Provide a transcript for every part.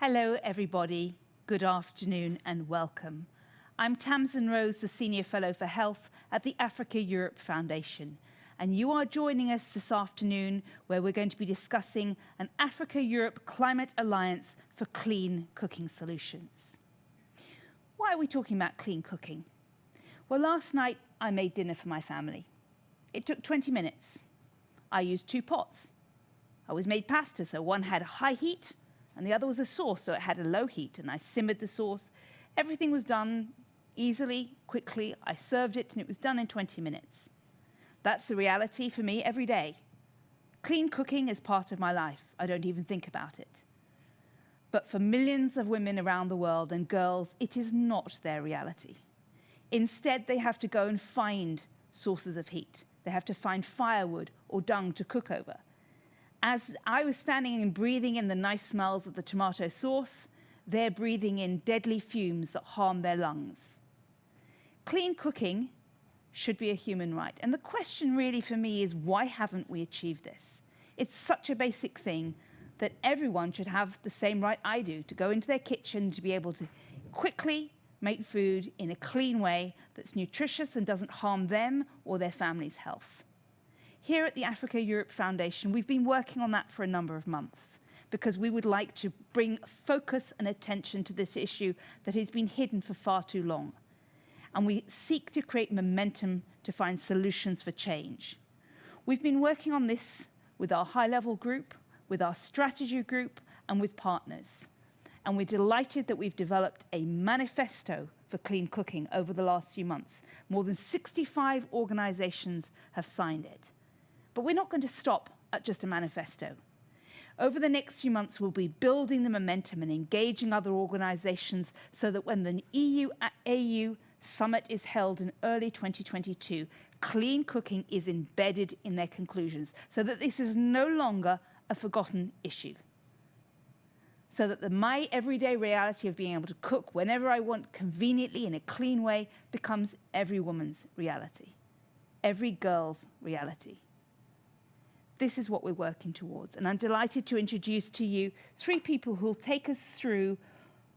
Hello, everybody. Good afternoon and welcome. I'm Tamsin Rose, the Senior Fellow for Health at the Africa-Europe Foundation, and you are joining us this afternoon where we're going to be discussing an Africa-Europe Climate Alliance for Clean Cooking Solutions. Why are we talking about clean cooking? Well, last night I made dinner for my family. It took 20 minutes. I used 2 pots. I always made pasta, so one had a high heat and the other was a sauce, so it had a low heat, and I simmered the sauce. Everything was done easily, quickly. I served it, and it was done in 20 minutes. That's the reality for me every day. Clean cooking is part of my life. I don't even think about it. But for millions of women around the world and girls, it is not their reality. Instead, they have to go and find sources of heat. They have to find firewood or dung to cook over. As I was standing and breathing in the nice smells of the tomato sauce, they're breathing in deadly fumes that harm their lungs. Clean cooking should be a human right. And the question really for me is, why haven't we achieved this? It's such a basic thing that everyone should have the same right I do, to go into their kitchen, to be able to quickly make food in a clean way that's nutritious and doesn't harm them or their family's health. Here at the Africa-Europe Foundation, we've been working on that for a number of months because we would like to bring focus and attention to this issue that has been hidden for far too long. And we seek to create momentum to find solutions for change. We've been working on this with our high-level group, with our strategy group, and with partners. And we're delighted that we've developed a manifesto for clean cooking over the last few months. More than 65 organizations have signed it. But we're not going to stop at just a manifesto. Over the next few months, we'll be building the momentum and engaging other organizations so that when the EU-AU summit is held in early 2022, clean cooking is embedded in their conclusions, so that this is no longer a forgotten issue. So that my everyday reality of being able to cook whenever I want conveniently in a clean way becomes every woman's reality, every girl's reality. This is what we're working towards, and I'm delighted to introduce to you 3 people who will take us through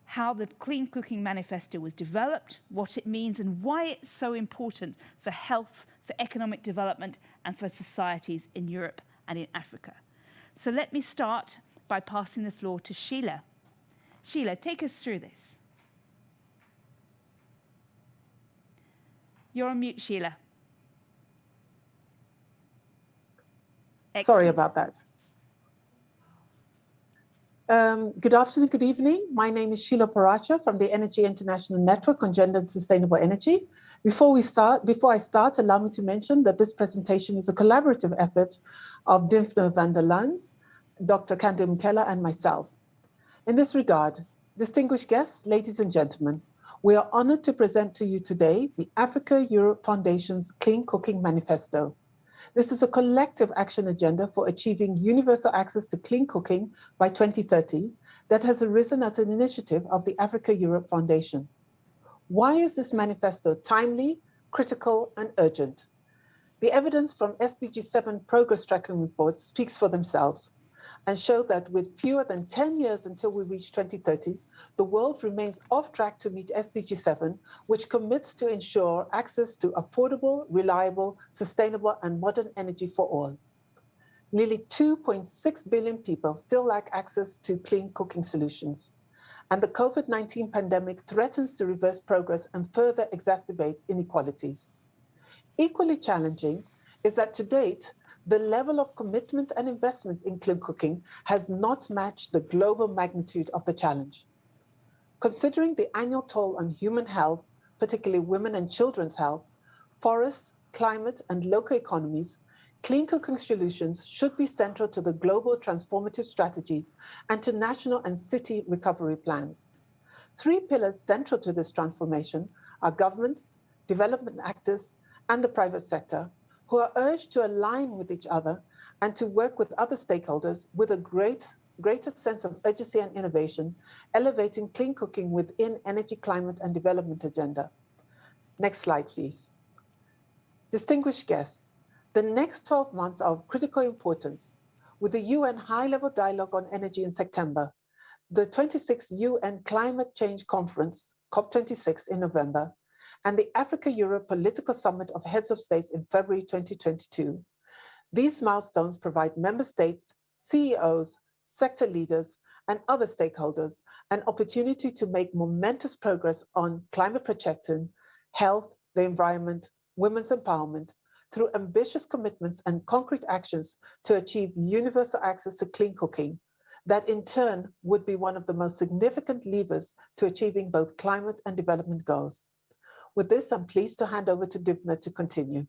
how the Clean Cooking Manifesto was developed, what it means, and why it's so important for health, for economic development, and for societies in Europe and in Africa. So let me start by passing the floor to Sheila. Sheila, take us through this. You're on mute, Sheila. Excellent. Sorry about that. Good afternoon, good evening. My name is Sheila Paracha from the Energy International Network on Gender and Sustainable Energy. Before I start, allow me to mention that this presentation is a collaborative effort of Dimfner van der Lans, Dr. Kando Mkela, and myself. In this regard, distinguished guests, ladies and gentlemen, we are honored to present to you today the Africa-Europe Foundation's Clean Cooking Manifesto. This is a collective action agenda for achieving universal access to clean cooking by 2030 that has arisen as an initiative of the Africa-Europe Foundation. Why is this manifesto timely, critical, and urgent? The evidence from SDG 7 progress tracking reports speaks for themselves and show that with fewer than 10 years until we reach 2030, the world remains off track to meet SDG 7, which commits to ensure access to affordable, reliable, sustainable, and modern energy for all. Nearly 2.6 billion people still lack access to clean cooking solutions, and the COVID-19 pandemic threatens to reverse progress and further exacerbate inequalities. Equally challenging is that to date, the level of commitment and investments in clean cooking has not matched the global magnitude of the challenge. Considering the annual toll on human health, particularly women and children's health, forests, climate, and local economies, clean cooking solutions should be central to the global transformative strategies and to national and city recovery plans. 3 pillars central to this transformation are governments, development actors, and the private sector, who are urged to align with each other and to work with other stakeholders with a greater sense of urgency and innovation, elevating clean cooking within energy, climate, and development agenda. Next slide, please. Distinguished guests, the next 12 months are of critical importance. With the UN high-level dialogue on energy in September, the 26th UN Climate Change Conference, COP26 in November, and the Africa-Europe Political Summit of Heads of States in February 2022. These milestones provide member states, CEOs, sector leaders, and other stakeholders an opportunity to make momentous progress on climate protection, health, the environment, women's empowerment, through ambitious commitments and concrete actions to achieve universal access to clean cooking, that in turn would be one of the most significant levers to achieving both climate and development goals. With this, I'm pleased to hand over to Divna to continue.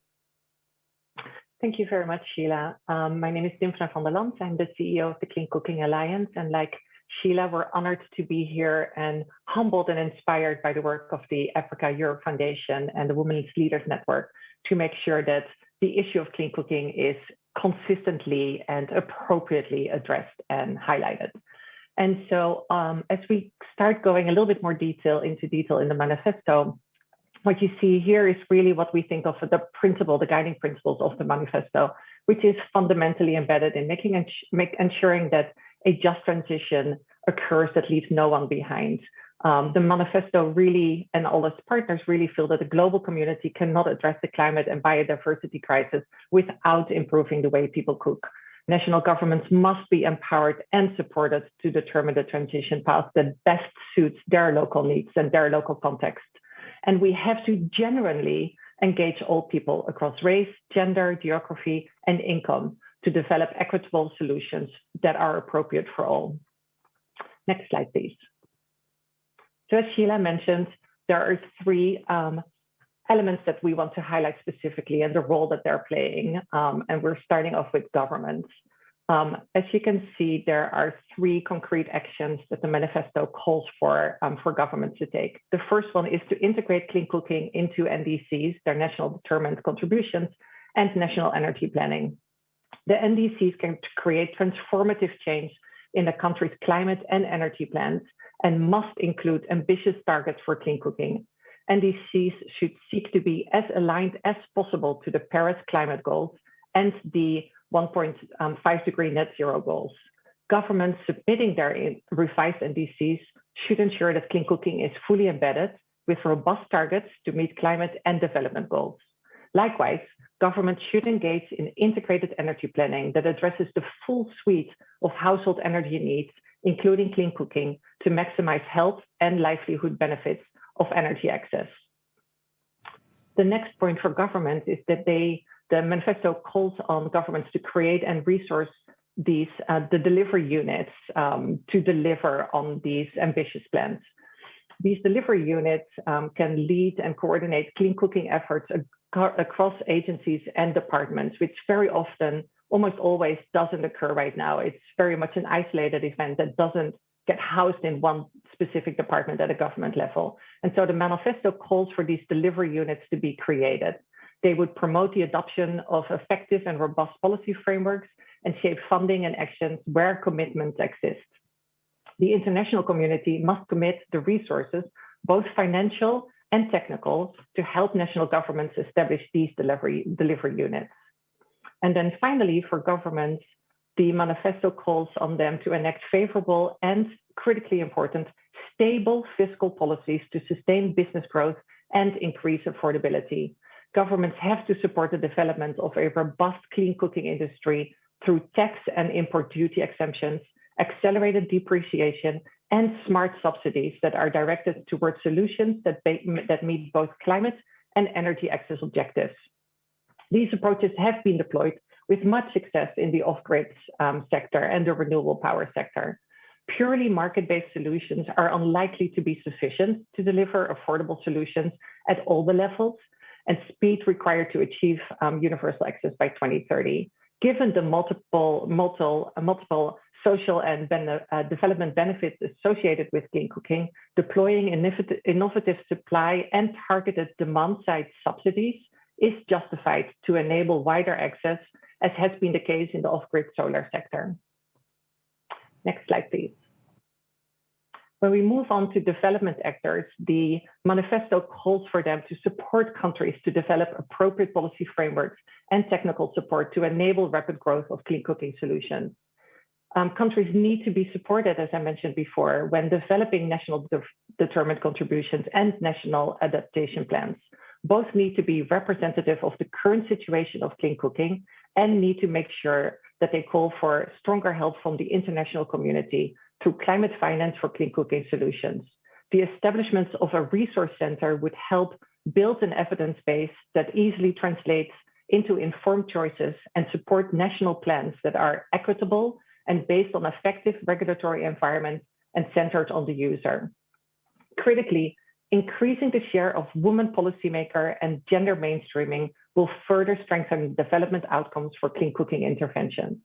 Thank you very much, Sheila. My name is Dimfna van der Land. I'm the CEO of the Clean Cooking Alliance. And like Sheila, we're honored to be here and humbled and inspired by the work of the Africa-Europe Foundation and the Women's Leaders Network to make sure that the issue of clean cooking is consistently and appropriately addressed and highlighted. And so as we start going a little bit more detail in the manifesto, what you see here is really what we think of as the guiding principles of the manifesto, which is fundamentally embedded in ensuring that a just transition occurs that leaves no one behind. The manifesto really, and all its partners really feel that the global community cannot address the climate and biodiversity crisis without improving the way people cook. National governments must be empowered and supported to determine the transition path that best suits their local needs and their local context. And we have to genuinely engage all people across race, gender, geography, and income to develop equitable solutions that are appropriate for all. Next slide, please. So as Sheila mentioned, there are three elements that we want to highlight specifically and the role that they're playing. And we're starting off with governments. As you can see, there are three concrete actions that the manifesto calls for governments to take. The first one is to integrate clean cooking into NDCs, their national determined contributions, and national energy planning. The NDCs can create transformative change in the country's climate and energy plans and must include ambitious targets for clean cooking. NDCs should seek to be as aligned as possible to the Paris climate goals and the 1.5 degree net zero goals. Governments submitting their revised NDCs should ensure that clean cooking is fully embedded with robust targets to meet climate and development goals. Likewise, governments should engage in integrated energy planning that addresses the full suite of household energy needs, including clean cooking, to maximize health and livelihood benefits of energy access. The next point for government is that the manifesto calls on governments to create and resource the delivery units to deliver on these ambitious plans. These delivery units can lead and coordinate clean cooking efforts across agencies and departments, which very often, almost always, doesn't occur right now. It's very much an isolated event that doesn't get housed in one specific department at a government level. And so the manifesto calls for these delivery units to be created. They would promote the adoption of effective and robust policy frameworks and shape funding and actions where commitments exist. The international community must commit the resources, both financial and technical, to help national governments establish these delivery units. And then finally, for governments, the manifesto calls on them to enact favorable and, critically important, stable fiscal policies to sustain business growth and increase affordability. Governments have to support the development of a robust clean cooking industry through tax and import duty exemptions, accelerated depreciation, and smart subsidies that are directed towards solutions that meet both climate and energy access objectives. These approaches have been deployed with much success in the off-grid sector and the renewable power sector. Purely market-based solutions are unlikely to be sufficient to deliver affordable solutions at all the levels and speed required to achieve universal access by 2030. Given the multiple social and development benefits associated with clean cooking, deploying innovative supply and targeted demand-side subsidies is justified to enable wider access, as has been the case in the off-grid solar sector. Next slide, please. When we move on to development actors, the manifesto calls for them to support countries to develop appropriate policy frameworks and technical support to enable rapid growth of clean cooking solutions. Countries need to be supported, as I mentioned before, when developing national determined contributions and national adaptation plans. Both need to be representative of the current situation of clean cooking and need to make sure that they call for stronger help from the international community through climate finance for clean cooking solutions. The establishment of a resource center would help build an evidence base that easily translates into informed choices and support national plans that are equitable and based on effective regulatory environment and centered on the user. Critically, increasing the share of women policymaker and gender mainstreaming will further strengthen development outcomes for clean cooking interventions.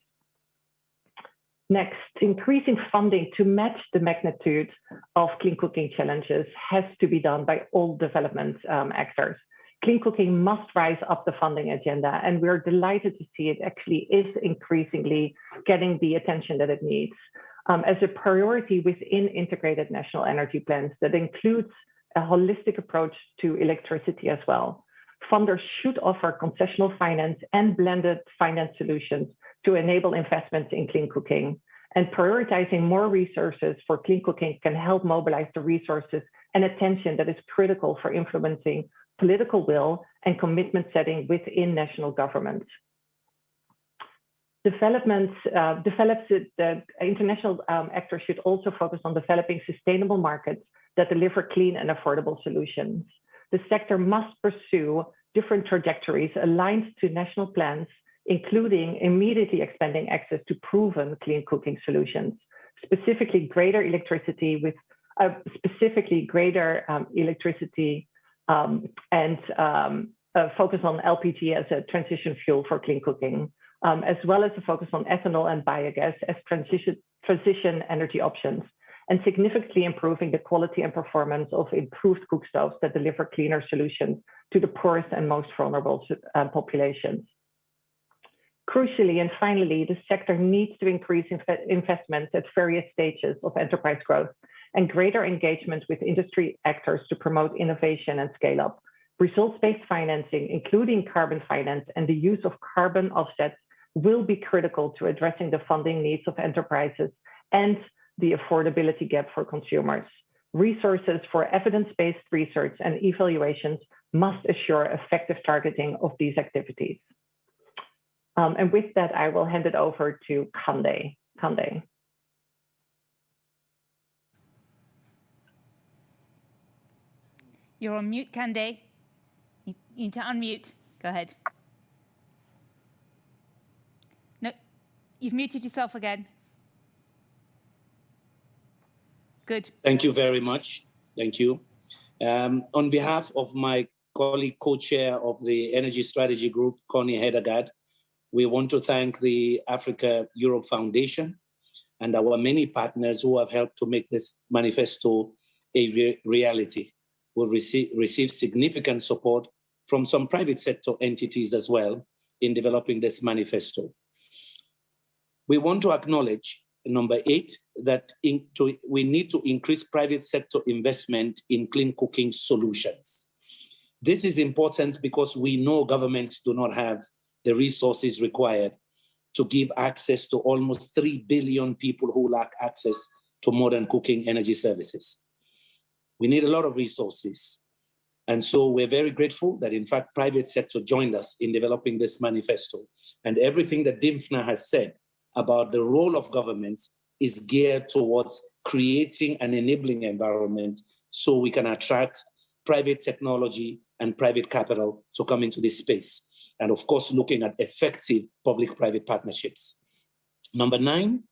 Next, increasing funding to match the magnitude of clean cooking challenges has to be done by all development actors. Clean cooking must rise up the funding agenda, and we're delighted to see it actually is increasingly getting the attention that it needs as a priority within integrated national energy plans that includes a holistic approach to electricity as well. Funders should offer concessional finance and blended finance solutions to enable investments in clean cooking. And prioritizing more resources for clean cooking can help mobilize the resources and attention that is critical for influencing political will and commitment setting within national governments. The international actors should also focus on developing sustainable markets that deliver clean and affordable solutions. The sector must pursue different trajectories aligned to national plans, including immediately expanding access to proven clean cooking solutions, specifically greater electricity and focus on LPG as a transition fuel for clean cooking, as well as a focus on ethanol and biogas as transition energy options, and significantly improving the quality and performance of improved cookstoves that deliver cleaner solutions to the poorest and most vulnerable populations. Crucially, and finally, the sector needs to increase investments at various stages of enterprise growth and greater engagement with industry actors to promote innovation and scale up. Results-based financing, including carbon finance and the use of carbon offsets, will be critical to addressing the funding needs of enterprises and the affordability gap for consumers. Resources for evidence-based research and evaluations must assure effective targeting of these activities. And with that, I will hand it over to Kande. Kande. You're on mute, Kande. You need to unmute. Go ahead. No, you've muted yourself again. Good. Thank you very much. Thank you. On behalf of my colleague, co-chair of the Energy Strategy Group, Connie Hedegaard, we want to thank the Africa-Europe Foundation and our many partners who have helped to make this manifesto a reality. We've received significant support from some private sector entities as well in developing this manifesto. We want to acknowledge, number 8, that we need to increase private sector investment in clean cooking solutions. This is important because we know governments do not have the resources required to give access to almost 3 billion people who lack access to modern cooking energy services. We need a lot of resources. And so we're very grateful that, in fact, private sector joined us in developing this manifesto. And everything that Dimfna has said about the role of governments is geared towards creating an enabling environment so we can attract private technology and private capital to come into this space. And of course, looking at effective public-private partnerships. Number 9,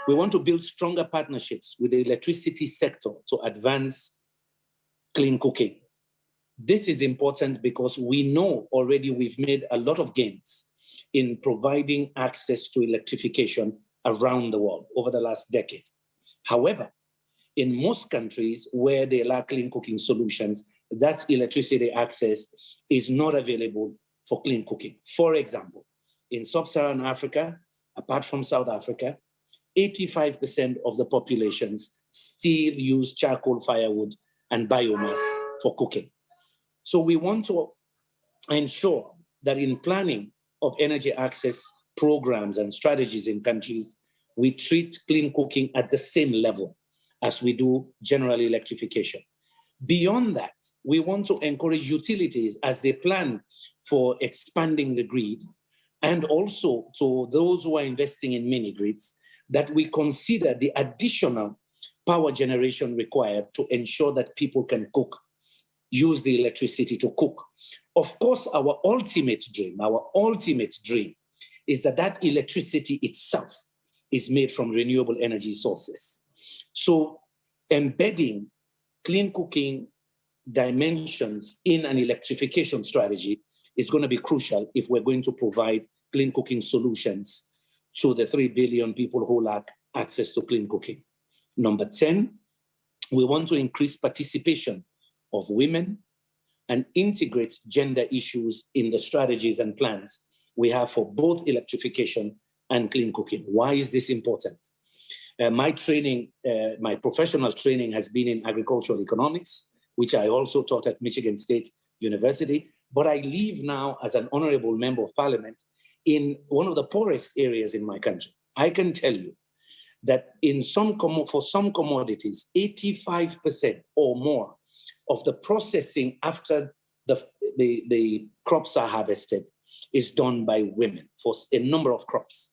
we want to build stronger partnerships with the electricity sector to advance clean cooking. This is important because we know already we've made a lot of gains in providing access to electrification around the world over the last decade. However, in most countries where they lack clean cooking solutions, that electricity access is not available for clean cooking. For example, in sub-Saharan Africa, apart from South Africa, 85% of the populations still use charcoal firewood and biomass for cooking. So we want to ensure that in planning of energy access programs and strategies in countries, we treat clean cooking at the same level as we do general electrification. Beyond that, we want to encourage utilities as they plan for expanding the grid, and also to those who are investing in mini grids, that we consider the additional power generation required to ensure that people can cook, use the electricity to cook. Of course, our ultimate dream is that that electricity itself is made from renewable energy sources. So embedding clean cooking dimensions in an electrification strategy is going to be crucial if we're going to provide clean cooking solutions to the 3 billion people who lack access to clean cooking. Number 10, we want to increase participation of women and integrate gender issues in the strategies and plans we have for both electrification and clean cooking. Why is this important? My professional training has been in agricultural economics, which I also taught at Michigan State University, but I live now as an honorable member of parliament in one of the poorest areas in my country. I can tell you that for some commodities, 85% or more of the processing after the crops are harvested is done by women for a number of crops.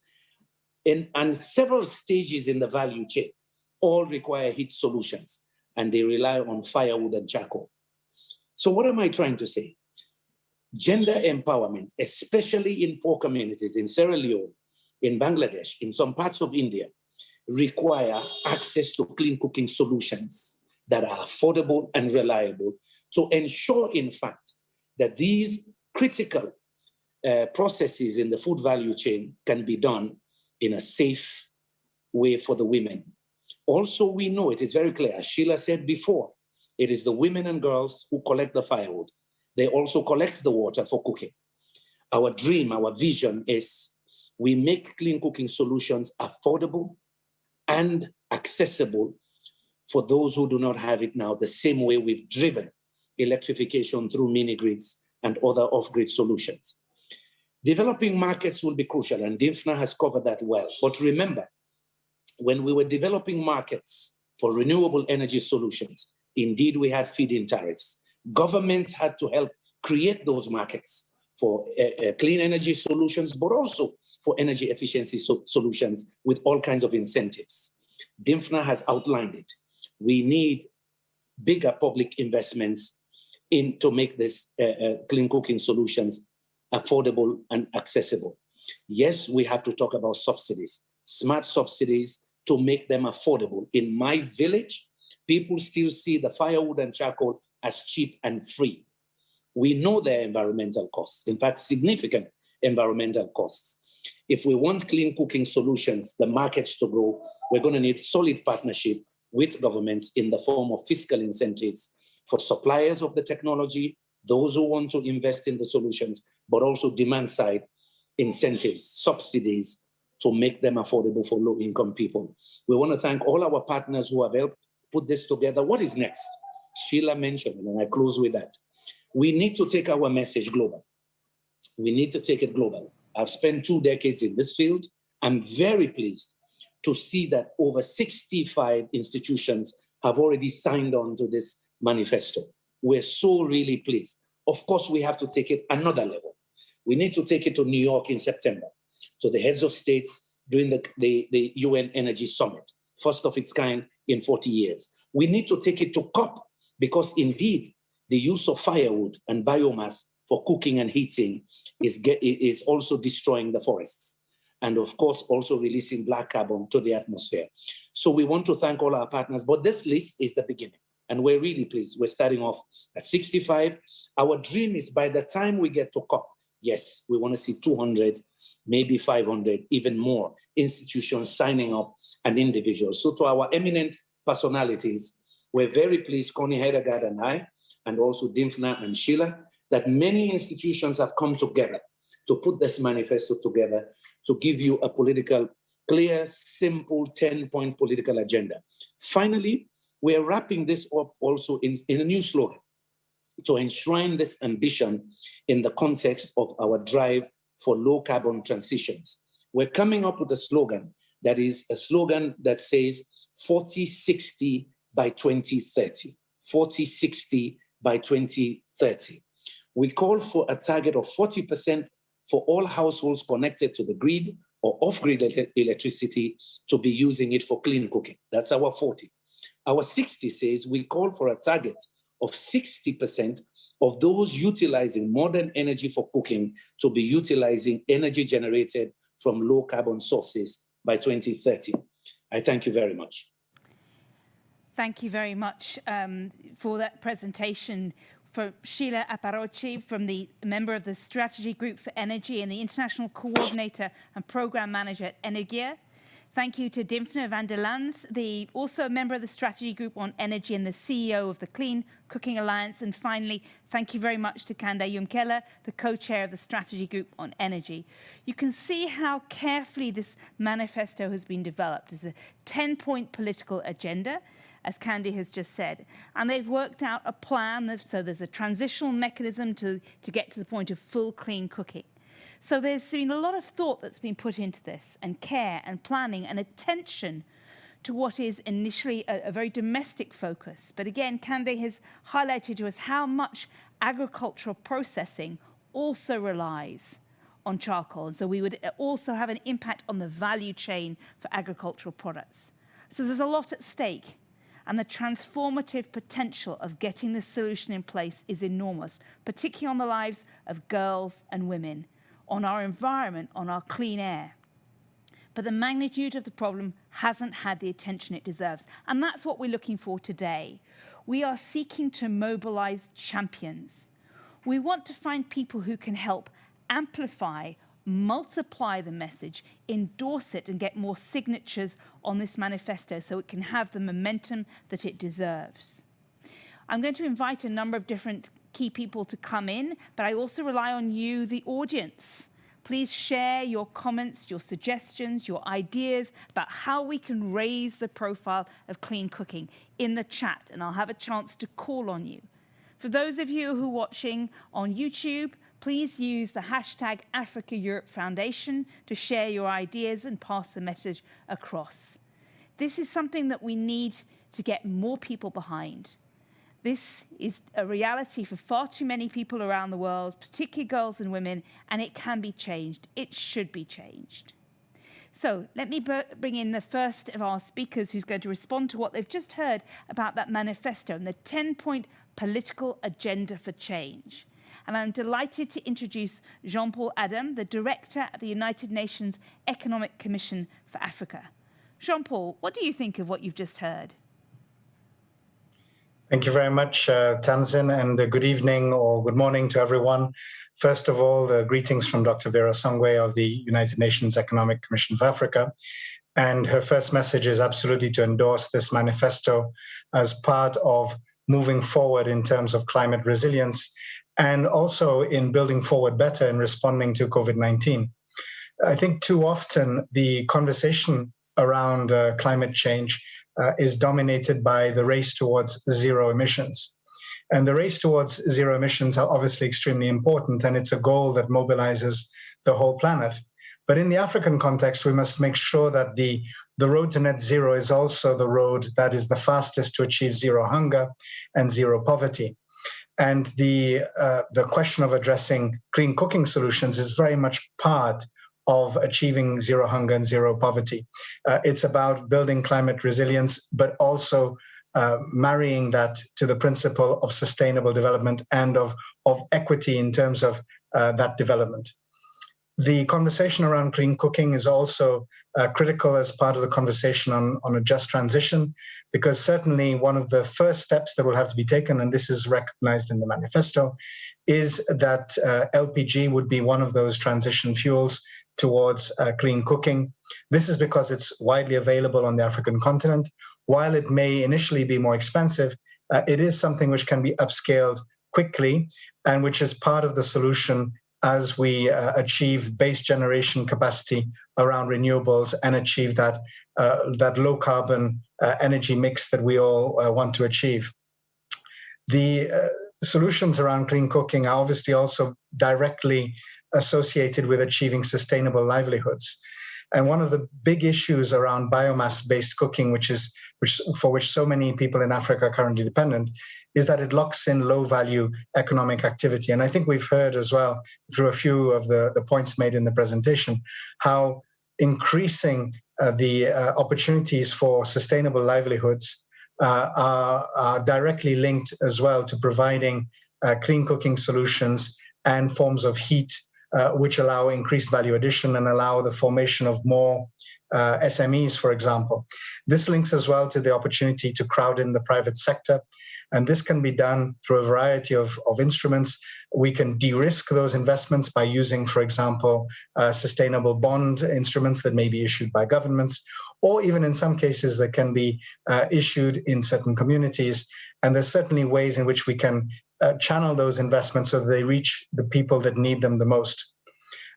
And several stages in the value chain all require heat solutions, and they rely on firewood and charcoal. So what am I trying to say? Gender empowerment, especially in poor communities in Sierra Leone, in Bangladesh, in some parts of India, require access to clean cooking solutions that are affordable and reliable to ensure, in fact, that these critical processes in the food value chain can be done in a safe way for the women. Also, we know it is very clear, as Sheila said before, it is the women and girls who collect the firewood. They also collect the water for cooking. Our dream, our vision is we make clean cooking solutions affordable and accessible for those who do not have it now, the same way we've driven electrification through mini grids and other off-grid solutions. Developing markets will be crucial, and Dimfna has covered that well. But remember, when we were developing markets for renewable energy solutions, indeed we had feed-in tariffs. Governments had to help create those markets for clean energy solutions, but also for energy efficiency solutions with all kinds of incentives. Dimfna has outlined it. We need bigger public investments to make this clean cooking solutions affordable and accessible. Yes, we have to talk about subsidies, smart subsidies to make them affordable. In my village, people still see the firewood and charcoal as cheap and free. We know their environmental costs, in fact, significant environmental costs. If we want clean cooking solutions, the markets to grow, we're going to need solid partnership with governments in the form of fiscal incentives for suppliers of the technology, those who want to invest in the solutions, but also demand side incentives, subsidies to make them affordable for low-income people. We want to thank all our partners who have helped put this together. What is next? Sheila mentioned, and I close with that. We need to take our message global. We need to take it global. I've spent 2 decades in this field. I'm very pleased to see that over 65 institutions have already signed on to this manifesto. We're so really pleased. Of course, we have to take it another level. We need to take it to New York in September, to the heads of states during the UN Energy Summit, first of its kind in 40 years. We need to take it to COP, because indeed, the use of firewood and biomass for cooking and heating is also destroying the forests. And of course, also releasing black carbon to the atmosphere. So we want to thank all our partners, but this list is the beginning. And we're really pleased. We're starting off at 65. Our dream is by the time we get to COP, yes, we want to see 200, maybe 500, even more institutions signing up and individuals. So to our eminent personalities, we're very pleased, Connie Hedegaard and I, and also Dimfna and Sheila, that many institutions have come together to put this manifesto together to give you a political, clear, simple 10-point political agenda. Finally, we're wrapping this up also in a new slogan to enshrine this ambition in the context of our drive for low carbon transitions. We're coming up with a slogan that is a slogan that says 40-60 by 2030. 40-60 by 2030. We call for a target of 40% for all households connected to the grid or off-grid electricity to be using it for clean cooking. That's our 40. Our 60 says we call for a target of 60% of those utilizing modern energy for cooking to be utilizing energy generated from low carbon sources by 2030. I thank you very much. Thank you very much for that presentation. For Sheila Aparochi, from the member of the Strategy Group for Energy and the International Coordinator and Program Manager at Energia. Thank you to Dimfna van der Lans, also a member of the Strategy Group on Energy and the CEO of the Clean Cooking Alliance. And finally, thank you very much to Kanda Yumkela, the co-chair of the Strategy Group on Energy. You can see how carefully this manifesto has been developed as a 10-point political agenda, as Candy has just said. And they've worked out a plan, so there's a transitional mechanism to get to the point of full clean cooking. So there's been a lot of thought that's been put into this, and care and planning and attention to what is initially a very domestic focus. But again, Candy has highlighted to us how much agricultural processing also relies on charcoal. And so we would also have an impact on the value chain for agricultural products. So there's a lot at stake. And the transformative potential of getting this solution in place is enormous, particularly on the lives of girls and women, on our environment, on our clean air. But the magnitude of the problem hasn't had the attention it deserves. And that's what we're looking for today. We are seeking to mobilize champions. We want to find people who can help amplify, multiply the message, endorse it, and get more signatures on this manifesto so it can have the momentum that it deserves. I'm going to invite a number of different key people to come in, but I also rely on you, the audience. Please share your comments, your suggestions, your ideas about how we can raise the profile of clean cooking in the chat, and I'll have a chance to call on you. For those of you who are watching on YouTube, please use the hashtag Africa Europe Foundation to share your ideas and pass the message across. This is something that we need to get more people behind. This is a reality for far too many people around the world, particularly girls and women, and it can be changed. It should be changed. So let me bring in the first of our speakers who's going to respond to what they've just heard about that manifesto and the 10-point political agenda for change. And I'm delighted to introduce Jean-Paul Adam, the Director at the United Nations Economic Commission for Africa. Jean-Paul, what do you think of what you've just heard? Thank you very much, Tamsin, and good evening or good morning to everyone. First of all, greetings from Dr. Vera Songwe of the United Nations Economic Commission for Africa. And her first message is absolutely to endorse this manifesto as part of moving forward in terms of climate resilience and also in building forward better in responding to COVID-19. I think too often the conversation around climate change is dominated by the race towards zero emissions. And the race towards zero emissions are obviously extremely important, and it's a goal that mobilizes the whole planet. But in the African context, we must make sure that the road to net zero is also the road that is the fastest to achieve zero hunger and zero poverty. And the question of addressing clean cooking solutions is very much part of achieving zero hunger and zero poverty. It's about building climate resilience, but also marrying that to the principle of sustainable development and of equity in terms of that development. The conversation around clean cooking is also critical as part of the conversation on a just transition, because certainly one of the first steps that will have to be taken, and this is recognized in the manifesto, is that LPG would be one of those transition fuels towards clean cooking. This is because it's widely available on the African continent. While it may initially be more expensive, it is something which can be upscaled quickly and which is part of the solution as we achieve base generation capacity around renewables and achieve that low carbon energy mix that we all want to achieve. The solutions around clean cooking are obviously also directly associated with achieving sustainable livelihoods. And one of the big issues around biomass-based cooking, which for which so many people in Africa are currently dependent, is that it locks in low-value economic activity. And I think we've heard as well through a few of the points made in the presentation, how increasing the opportunities for sustainable livelihoods are directly linked as well to providing clean cooking solutions and forms of heat, which allow increased value addition and allow the formation of more SMEs, for example. This links as well to the opportunity to crowd in the private sector. And this can be done through a variety of instruments. We can de-risk those investments by using, for example, sustainable bond instruments that may be issued by governments, or even in some cases that can be issued in certain communities. And there's certainly ways in which we can channel those investments so that they reach the people that need them the most.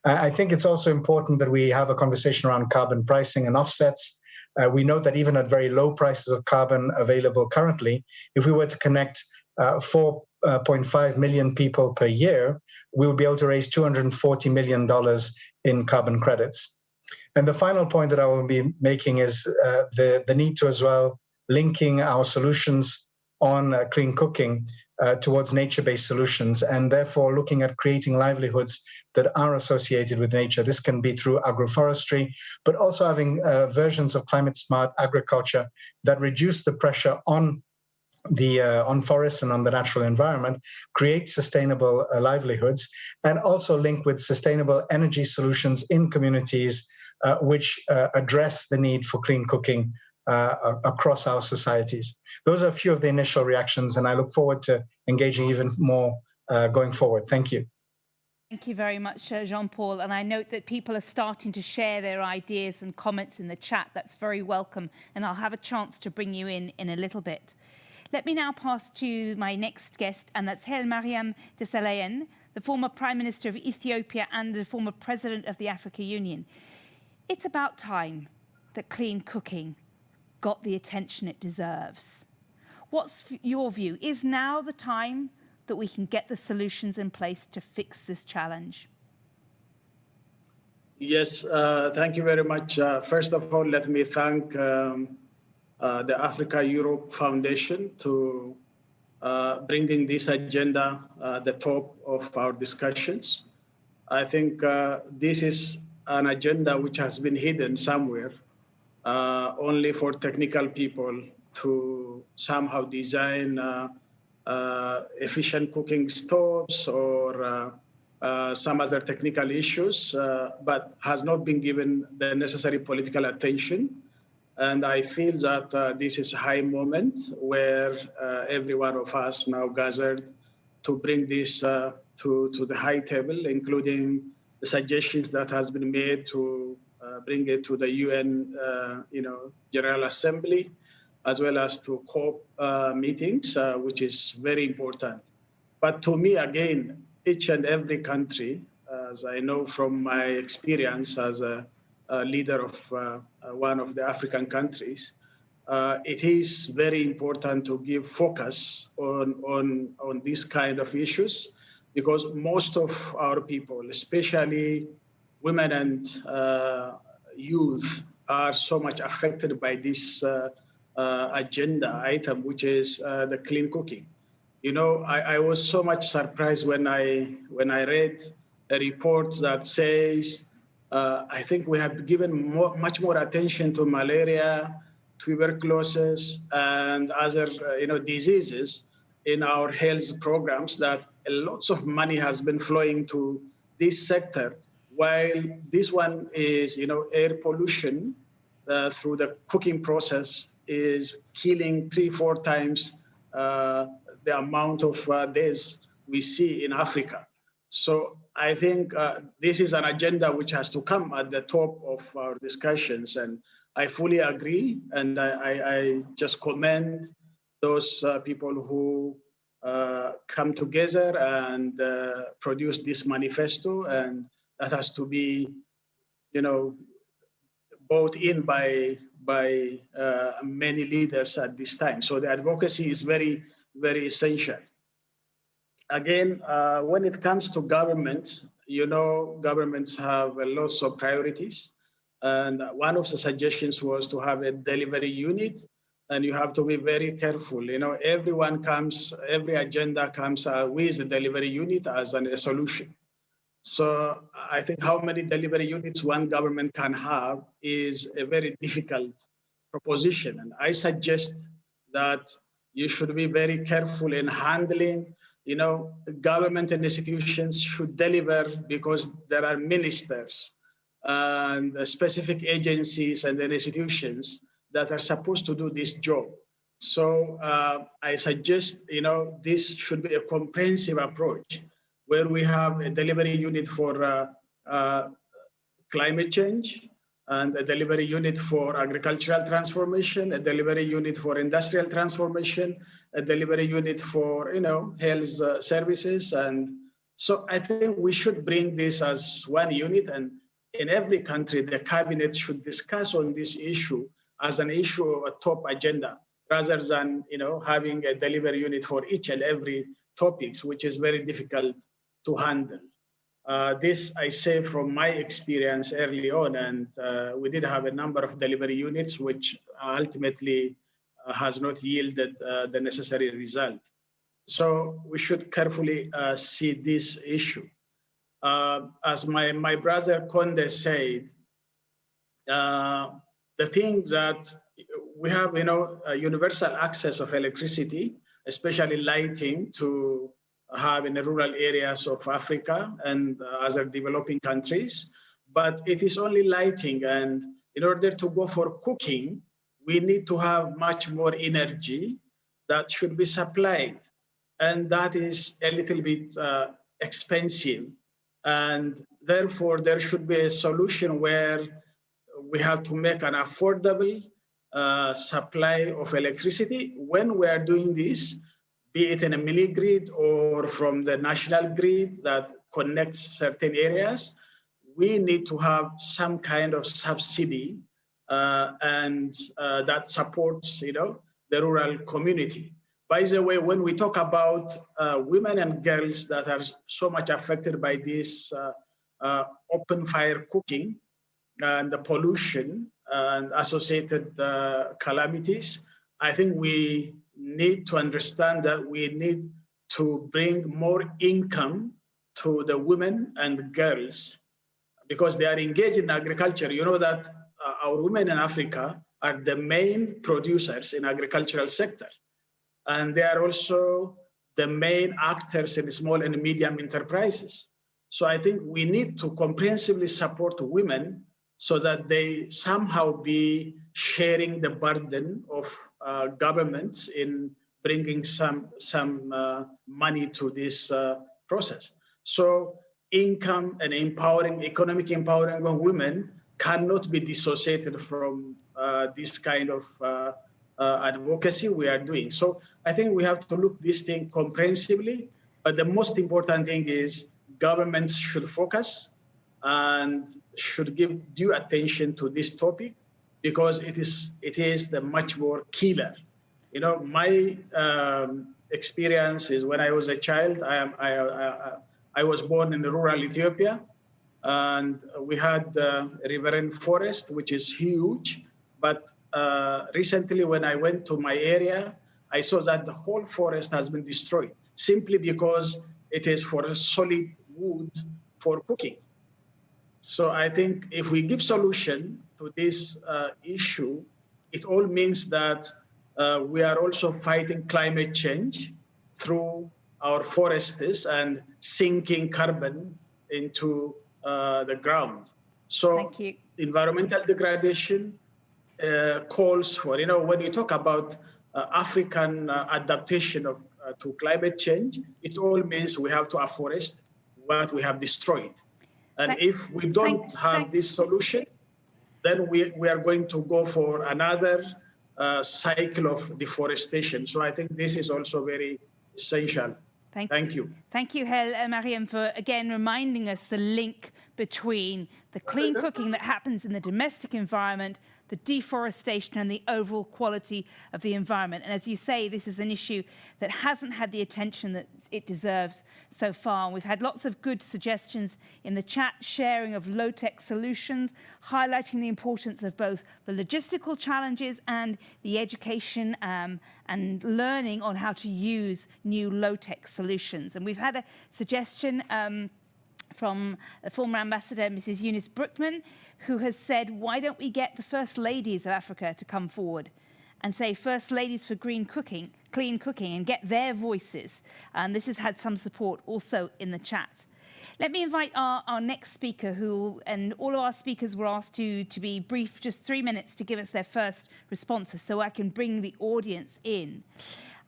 I think it's also important that we have a conversation around carbon pricing and offsets. We know that even at very low prices of carbon available currently, if we were to connect 4.5 million people per year, we would be able to raise $240 million in carbon credits. And the final point that I will be making is the need to as well linking our solutions on clean cooking towards nature-based solutions, and therefore looking at creating livelihoods that are associated with nature. This can be through agroforestry, but also having versions of climate-smart agriculture that reduce the pressure on forests and on the natural environment, create sustainable livelihoods, and also link with sustainable energy solutions in communities which address the need for clean cooking across our societies. Those are a few of the initial reactions, and I look forward to engaging even more going forward. Thank you. Thank you very much, Jean-Paul. And I note that people are starting to share their ideas and comments in the chat. That's very welcome. And I'll have a chance to bring you in a little bit. Let me now pass to my next guest, and that's Haile Mariam Desalegn, the former Prime Minister of Ethiopia and the former President of the African Union. It's about time that clean cooking got the attention it deserves. What's your view? Is now the time that we can get the solutions in place to fix this challenge? Yes, thank you very much. First of all, let me thank the Africa-Europe Foundation to bringing this agenda at the top of our discussions. I think this is an agenda which has been hidden somewhere, only for technical people to somehow design efficient cooking stoves or some other technical issues, but has not been given the necessary political attention. And I feel that this is a high moment where every one of us now gathered to bring this to the high table, including the suggestions that has been made to bring it to the UN, General Assembly, as well as to COP meetings, which is very important. But to me, again, each and every country, as I know from my experience as a leader of one of the African countries, it is very important to give focus on these kind of issues, because most of our people, especially women and youth, are so much affected by this agenda item, which is the clean cooking. You know, I was so much surprised when I read a report that says, I think we have given much more attention to malaria, tuberculosis, and other diseases in our health programs, that lots of money has been flowing to this sector, while this one is, air pollution through the cooking process is killing 3-4 times the amount of deaths we see in Africa. So I think this is an agenda which has to come at the top of our discussions, and I fully agree, and I just commend those people who come together and produce this manifesto, and that has to be, bought in by many leaders at this time. So the advocacy is very, very essential. Again, when it comes to governments, governments have lots of priorities, And one of the suggestions was to have a delivery unit, and you have to be very careful. Every agenda comes with a delivery unit as a solution. So I think how many delivery units one government can have is a very difficult proposition. And I suggest that you should be very careful in handling, government and institutions should deliver because there are ministers and specific agencies and institutions that are supposed to do this job. So I suggest, this should be a comprehensive approach where we have a delivery unit for climate change, and a delivery unit for agricultural transformation, a delivery unit for industrial transformation, a delivery unit for health services. And so I think we should bring this as one unit, and in every country, the cabinet should discuss on this issue as an issue of a top agenda, rather than having a delivery unit for each and every topics, which is very difficult to handle. This I say from my experience early on, and we did have a number of delivery units, which ultimately has not yielded the necessary result. So we should carefully see this issue. As my brother Conde said, the thing that we have, universal access of electricity, especially lighting, to have in the rural areas of Africa and other developing countries, but it is only lighting. And in order to go for cooking, we need to have much more energy that should be supplied. And that is a little bit expensive. And therefore, there should be a solution where we have to make an affordable supply of electricity. When we are doing this, be it in a mini grid or from the national grid that connects certain areas, we need to have some kind of subsidy and that supports, the rural community. By the way, when we talk about women and girls that are so much affected by this open fire cooking and the pollution and associated calamities, I think we need to understand that we need to bring more income to the women and girls because they are engaged in agriculture. You know that our women in Africa are the main producers in agricultural sector. And they are also the main actors in small and medium enterprises. So I think we need to comprehensively support women so that they somehow be sharing the burden of governments in bringing some money to this process. So income and economic empowering of women cannot be dissociated from this kind of advocacy we are doing. So I think we have to look this thing comprehensively, but the most important thing is governments should focus and should give due attention to this topic because it is the much more killer. My experience is when I was a child, I was born in the rural Ethiopia, and we had a riverine forest, which is huge, but recently when I went to my area, I saw that the whole forest has been destroyed simply because it is for solid wood for cooking. So I think if we give solution to this issue, it all means that we are also fighting climate change through our forests and sinking carbon into the ground. So environmental degradation calls for, when you talk about African adaptation to climate change, it all means we have to afforest what we have destroyed. And if we don't have this solution, then we are going to go for another cycle of deforestation. So I think this is also very essential. Thank you. Thank you, Mariam, for again reminding us the link between the clean cooking that happens in the domestic environment the deforestation and the overall quality of the environment. And as you say, this is an issue that hasn't had the attention that it deserves so far. We've had lots of good suggestions in the chat, sharing of low-tech solutions, highlighting the importance of both the logistical challenges and the education and learning on how to use new low-tech solutions. And we've had a suggestion from the former ambassador, Mrs. Eunice Brookman, who has said, why don't we get the first ladies of Africa to come forward and say first ladies for clean cooking, and get their voices. And this has had some support also in the chat. Let me invite our next speaker, and all of our speakers were asked to be brief, just 3 minutes to give us their first responses so I can bring the audience in.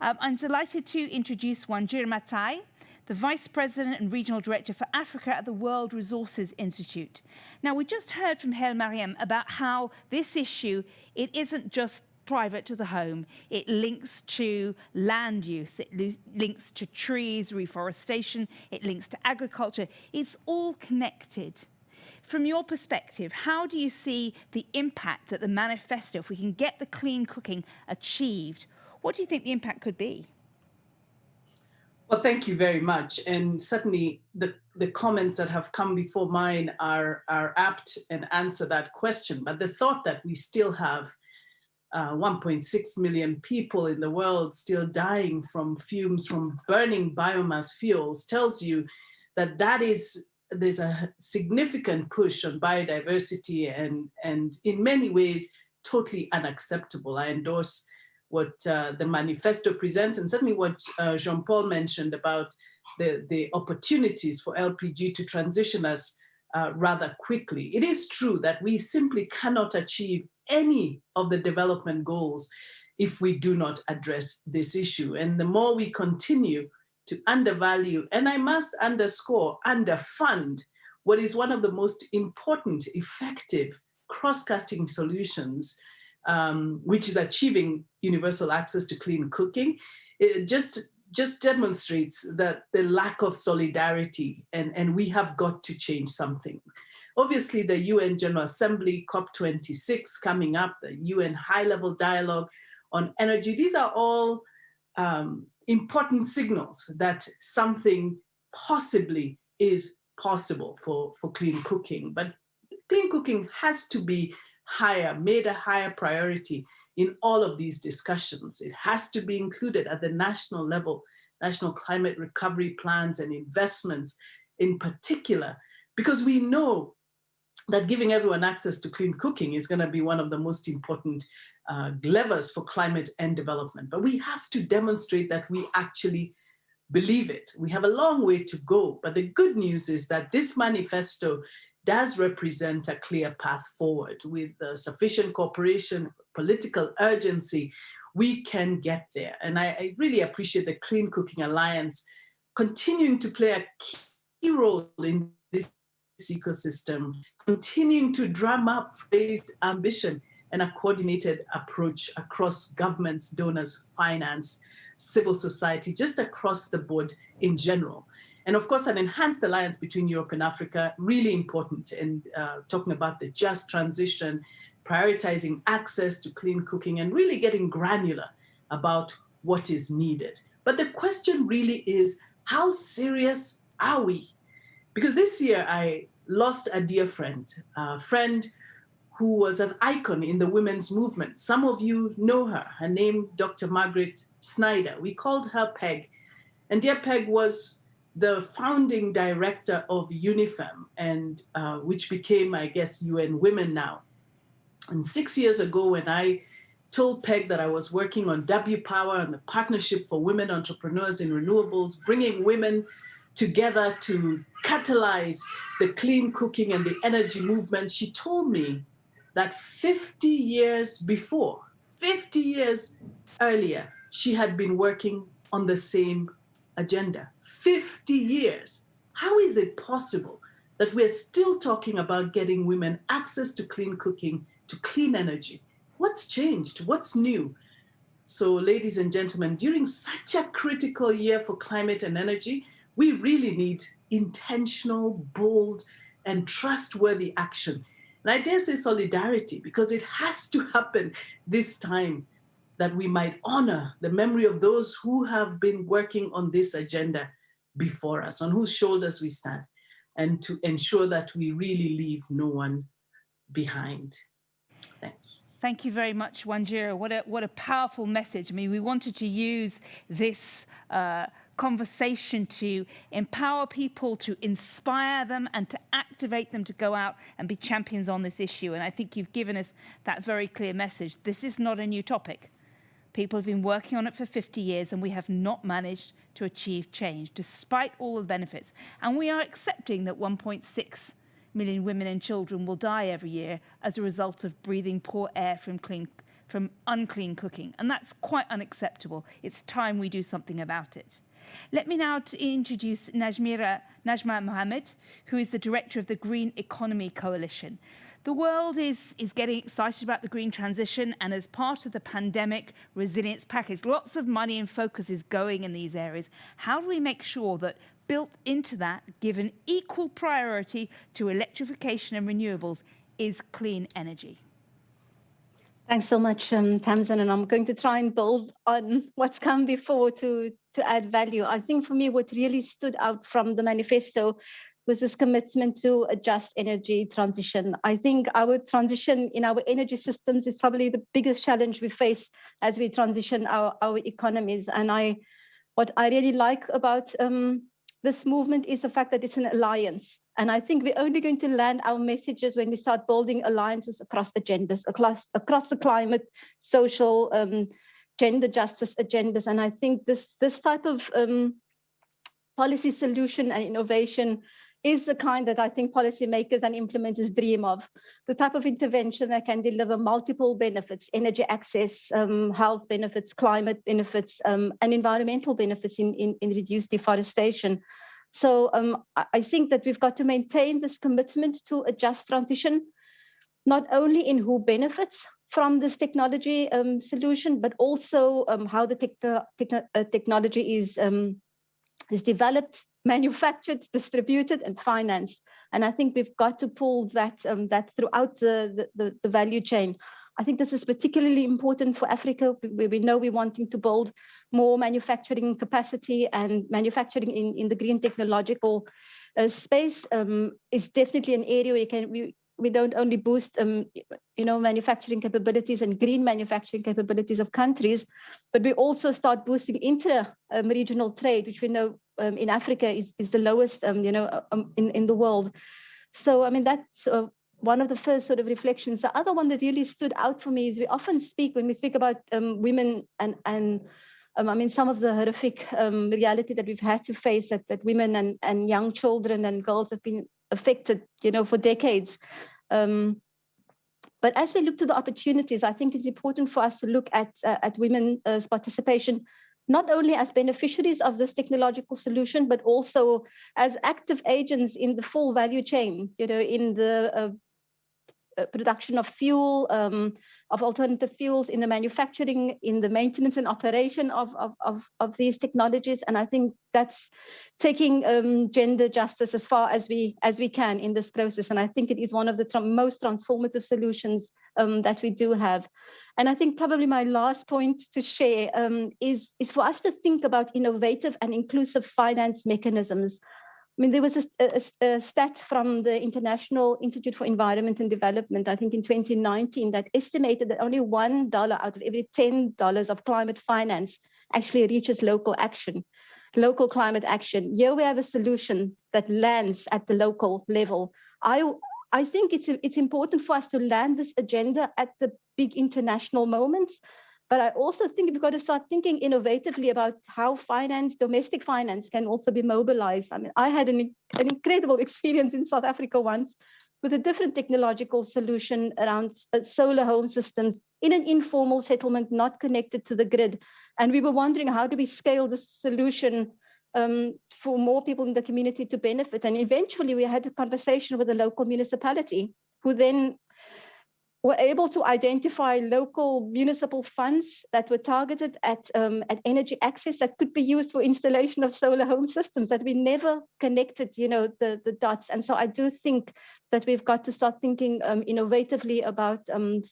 I'm delighted to introduce Jira Matai, the Vice President and Regional Director for Africa at the World Resources Institute. Now, we just heard from Hail Mariam about how this issue, it isn't just private to the home. It links to land use, it links to trees, reforestation, it links to agriculture. It's all connected. From your perspective, how do you see the impact that the manifesto, if we can get the clean cooking achieved, what do you think the impact could be? Well, thank you very much. And certainly the comments that have come before mine are apt and answer that question. But the thought that we still have 1.6 million people in the world still dying from fumes from burning biomass fuels tells you that there's a significant push on biodiversity and in many ways totally unacceptable. I endorse what the manifesto presents, and certainly what Jean-Paul mentioned about the opportunities for LPG to transition us rather quickly. It is true that we simply cannot achieve any of the development goals if we do not address this issue. And the more we continue to undervalue, and I must underscore, underfund what is one of the most important, effective cross-cutting solutions, which is achieving universal access to clean cooking, it just demonstrates that the lack of solidarity, and we have got to change something. Obviously, the UN General Assembly, COP26 coming up, the UN high-level dialogue on energy, these are all important signals that something possibly is possible for clean cooking. But clean cooking has to be made a higher priority in all of these discussions. It has to be included at the national level, national climate recovery plans and investments in particular, because we know that giving everyone access to clean cooking is going to be one of the most important levers for climate and development. But we have to demonstrate that we actually believe it. We have a long way to go, but the good news is that this manifesto does represent a clear path forward. With sufficient cooperation, political urgency, we can get there. And I really appreciate the Clean Cooking Alliance continuing to play a key role in this ecosystem, continuing to drum up raised ambition and a coordinated approach across governments, donors, finance, civil society, just across the board in general. And of course, an enhanced alliance between Europe and Africa, really important in talking about the just transition, prioritizing access to clean cooking, and really getting granular about what is needed. But the question really is, how serious are we? Because this year I lost a dear friend, a friend who was an icon in the women's movement. Some of you know her. Her name, Dr. Margaret Snyder. We called her Peg. And dear Peg was the founding director of UNIFEM, and which became, I guess, UN Women now. And 6 years ago, when I told Peg that I was working on W Power and the Partnership for Women Entrepreneurs in Renewables, bringing women together to catalyze the clean cooking and the energy movement, she told me that 50 years before, 50 years earlier, she had been working on the same agenda. 50 years. How is it possible that we're still talking about getting women access to clean cooking, to clean energy? What's changed? What's new? So, ladies and gentlemen, during such a critical year for climate and energy, we really need intentional, bold, and trustworthy action. And I dare say solidarity, because it has to happen this time, that we might honor the memory of those who have been working on this agenda before us, on whose shoulders we stand, and to ensure that we really leave no one behind. Thanks. Thank you very much, Wanjira. What a powerful message. I mean, we wanted to use this conversation to empower people, to inspire them, and to activate them to go out and be champions on this issue. And I think you've given us that very clear message. This is not a new topic. People have been working on it for 50 years, and we have not managed to achieve change, despite all the benefits. And we are accepting that 1.6 million women and children will die every year as a result of breathing poor air from unclean cooking. And that's quite unacceptable. It's time we do something about it. Let me now introduce Najma Mohammed, who is the director of the Green Economy Coalition. The world is getting excited about the green transition, and as part of the pandemic resilience package, lots of money and focus is going in these areas. How do we make sure that built into that, given equal priority to electrification and renewables, is clean energy? Thanks so much, Tamsin, and I'm going to try and build on what's come before to add value. I think for me, what really stood out from the manifesto was this commitment to a just energy transition. I think our transition in our energy systems is probably the biggest challenge we face as we transition our economies. And what I really like about this movement is the fact that it's an alliance. And I think we're only going to land our messages when we start building alliances across agendas, across the climate, social, gender justice agendas. And I think this type of policy solution and innovation is the kind that I think policymakers and implementers dream of. The type of intervention that can deliver multiple benefits: energy access, health benefits, climate benefits, and environmental benefits in reduced deforestation. So I think that we've got to maintain this commitment to a just transition, not only in who benefits from this technology solution, but also how the technology is developed, manufactured, distributed, and financed. And I think we've got to pull that throughout the value chain. I think this is particularly important for Africa, where we know we're wanting to build more manufacturing capacity, and manufacturing in the green technological space is definitely an area where we don't only boost manufacturing capabilities and green manufacturing capabilities of countries, but we also start boosting inter-regional trade, which we know in Africa is the lowest in the world. So I mean, that's one of the first sort of reflections. The other one that really stood out for me is we often speak, when we speak about women and I mean, some of the horrific reality that we've had to face, that women and young children and girls have been affected, for decades. But as we look to the opportunities, I think it's important for us to look at women's participation, not only as beneficiaries of this technological solution, but also as active agents in the full value chain, in the production of fuel, of alternative fuels, in the manufacturing, in the maintenance and operation of these technologies. And I think that's taking gender justice as far as we can in this process. And I think it is one of the most transformative solutions that we do have. And I think probably my last point to share is for us to think about innovative and inclusive finance mechanisms. I mean, there was a stat from the International Institute for Environment and Development, I think in 2019, that estimated that only $1 out of every $10 of climate finance actually reaches local climate action. Here we have a solution that lands at the local level. I think it's important for us to land this agenda at the big international moments. But I also think we've got to start thinking innovatively about how domestic finance can also be mobilized. I mean, I had an incredible experience in South Africa once with a different technological solution around solar home systems in an informal settlement, not connected to the grid. And we were wondering, how do we scale this solution for more people in the community to benefit? And eventually we had a conversation with the local municipality, who then were able to identify local municipal funds that were targeted at energy access that could be used for installation of solar home systems, that we never connected, the dots. And so I do think that we've got to start thinking innovatively about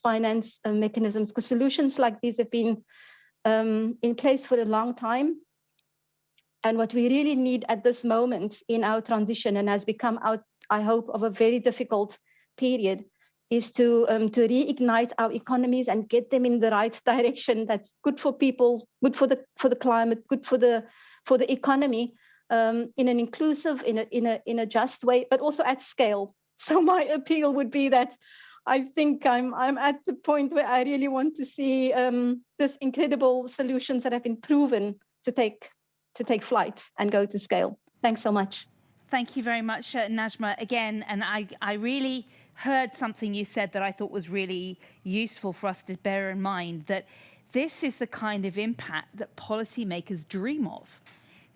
finance mechanisms, because solutions like these have been in place for a long time. And what we really need at this moment in our transition, and has become out, I hope, of a very difficult period, is to reignite our economies and get them in the right direction. That's good for people, good for the climate, good for the economy, in an inclusive, in a just way, but also at scale. So my appeal would be that I think I'm at the point where I really want to see this incredible solutions that have been proven to take flight and go to scale. Thanks so much. Thank you very much, Najma, again. And I really heard something you said that I thought was really useful for us to bear in mind, that this is the kind of impact that policymakers dream of.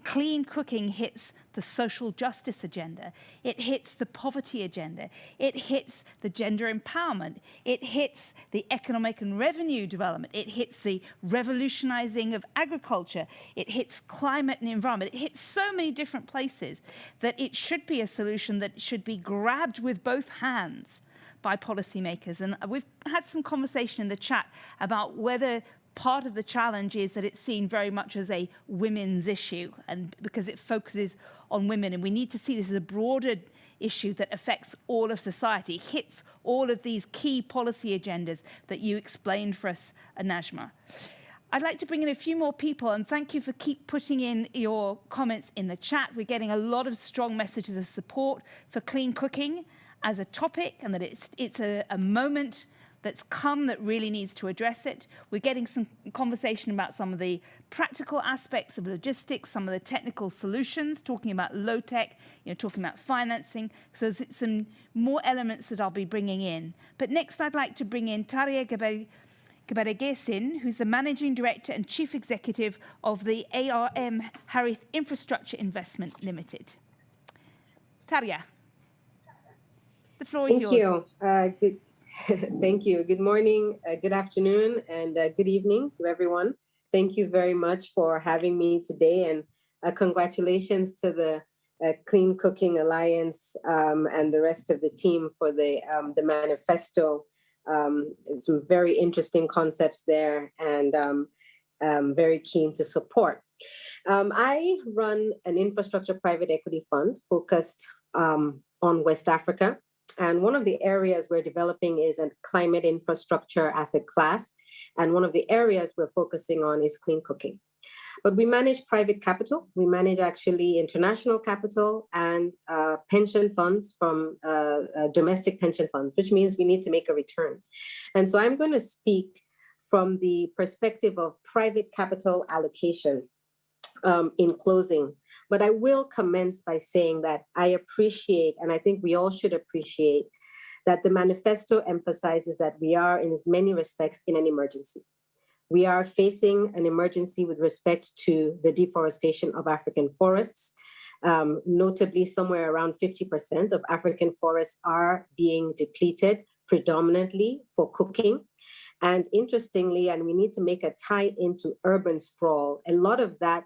Clean cooking hits the social justice agenda. It hits the poverty agenda. It hits the gender empowerment. It hits the economic and revenue development. It hits the revolutionizing of agriculture. It hits climate and environment. It hits so many different places that it should be a solution that should be grabbed with both hands by policymakers. And we've had some conversation in the chat about whether part of the challenge is that it's seen very much as a women's issue, and because it focuses on women, and we need to see this as a broader issue that affects all of society, hits all of these key policy agendas that you explained for us, Najma. I'd like to bring in a few more people, and thank you for keep putting in your comments in the chat. We're getting a lot of strong messages of support for clean cooking as a topic, and that it's a moment that's come that really needs to address it. We're getting some conversation about some of the practical aspects of logistics, some of the technical solutions, talking about low tech, talking about financing. So there's some more elements that I'll be bringing in. But next, I'd like to bring in Tarja Geberegesin, who's the Managing Director and Chief Executive of the ARM Harith Infrastructure Investment Limited. Tarja, the floor is yours. Thank you. Thank you. Good morning, good afternoon, and good evening to everyone. Thank you very much for having me today, and congratulations to the Clean Cooking Alliance and the rest of the team for the manifesto. Some very interesting concepts there, and I'm very keen to support. I run an infrastructure private equity fund focused on West Africa. And one of the areas we're developing is a climate infrastructure asset class. And one of the areas we're focusing on is clean cooking. But we manage private capital. We manage actually international capital and pension funds from domestic pension funds, which means we need to make a return. And so I'm going to speak from the perspective of private capital allocation in closing. But I will commence by saying that I appreciate, and I think we all should appreciate, that the manifesto emphasizes that we are, in many respects, in an emergency. We are facing an emergency with respect to the deforestation of African forests. Notably, somewhere around 50% of African forests are being depleted, predominantly for cooking. And interestingly, and we need to make a tie into urban sprawl, a lot of that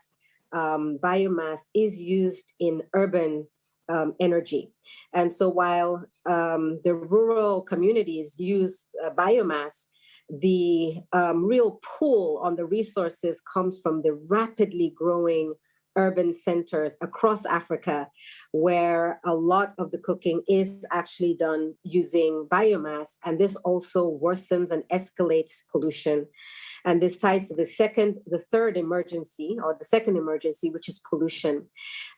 biomass is used in urban energy. And so while the rural communities use biomass, the real pull on the resources comes from the rapidly growing urban centers across Africa, where a lot of the cooking is actually done using biomass. And this also worsens and escalates pollution. And this ties to the third emergency, or the second emergency, which is pollution.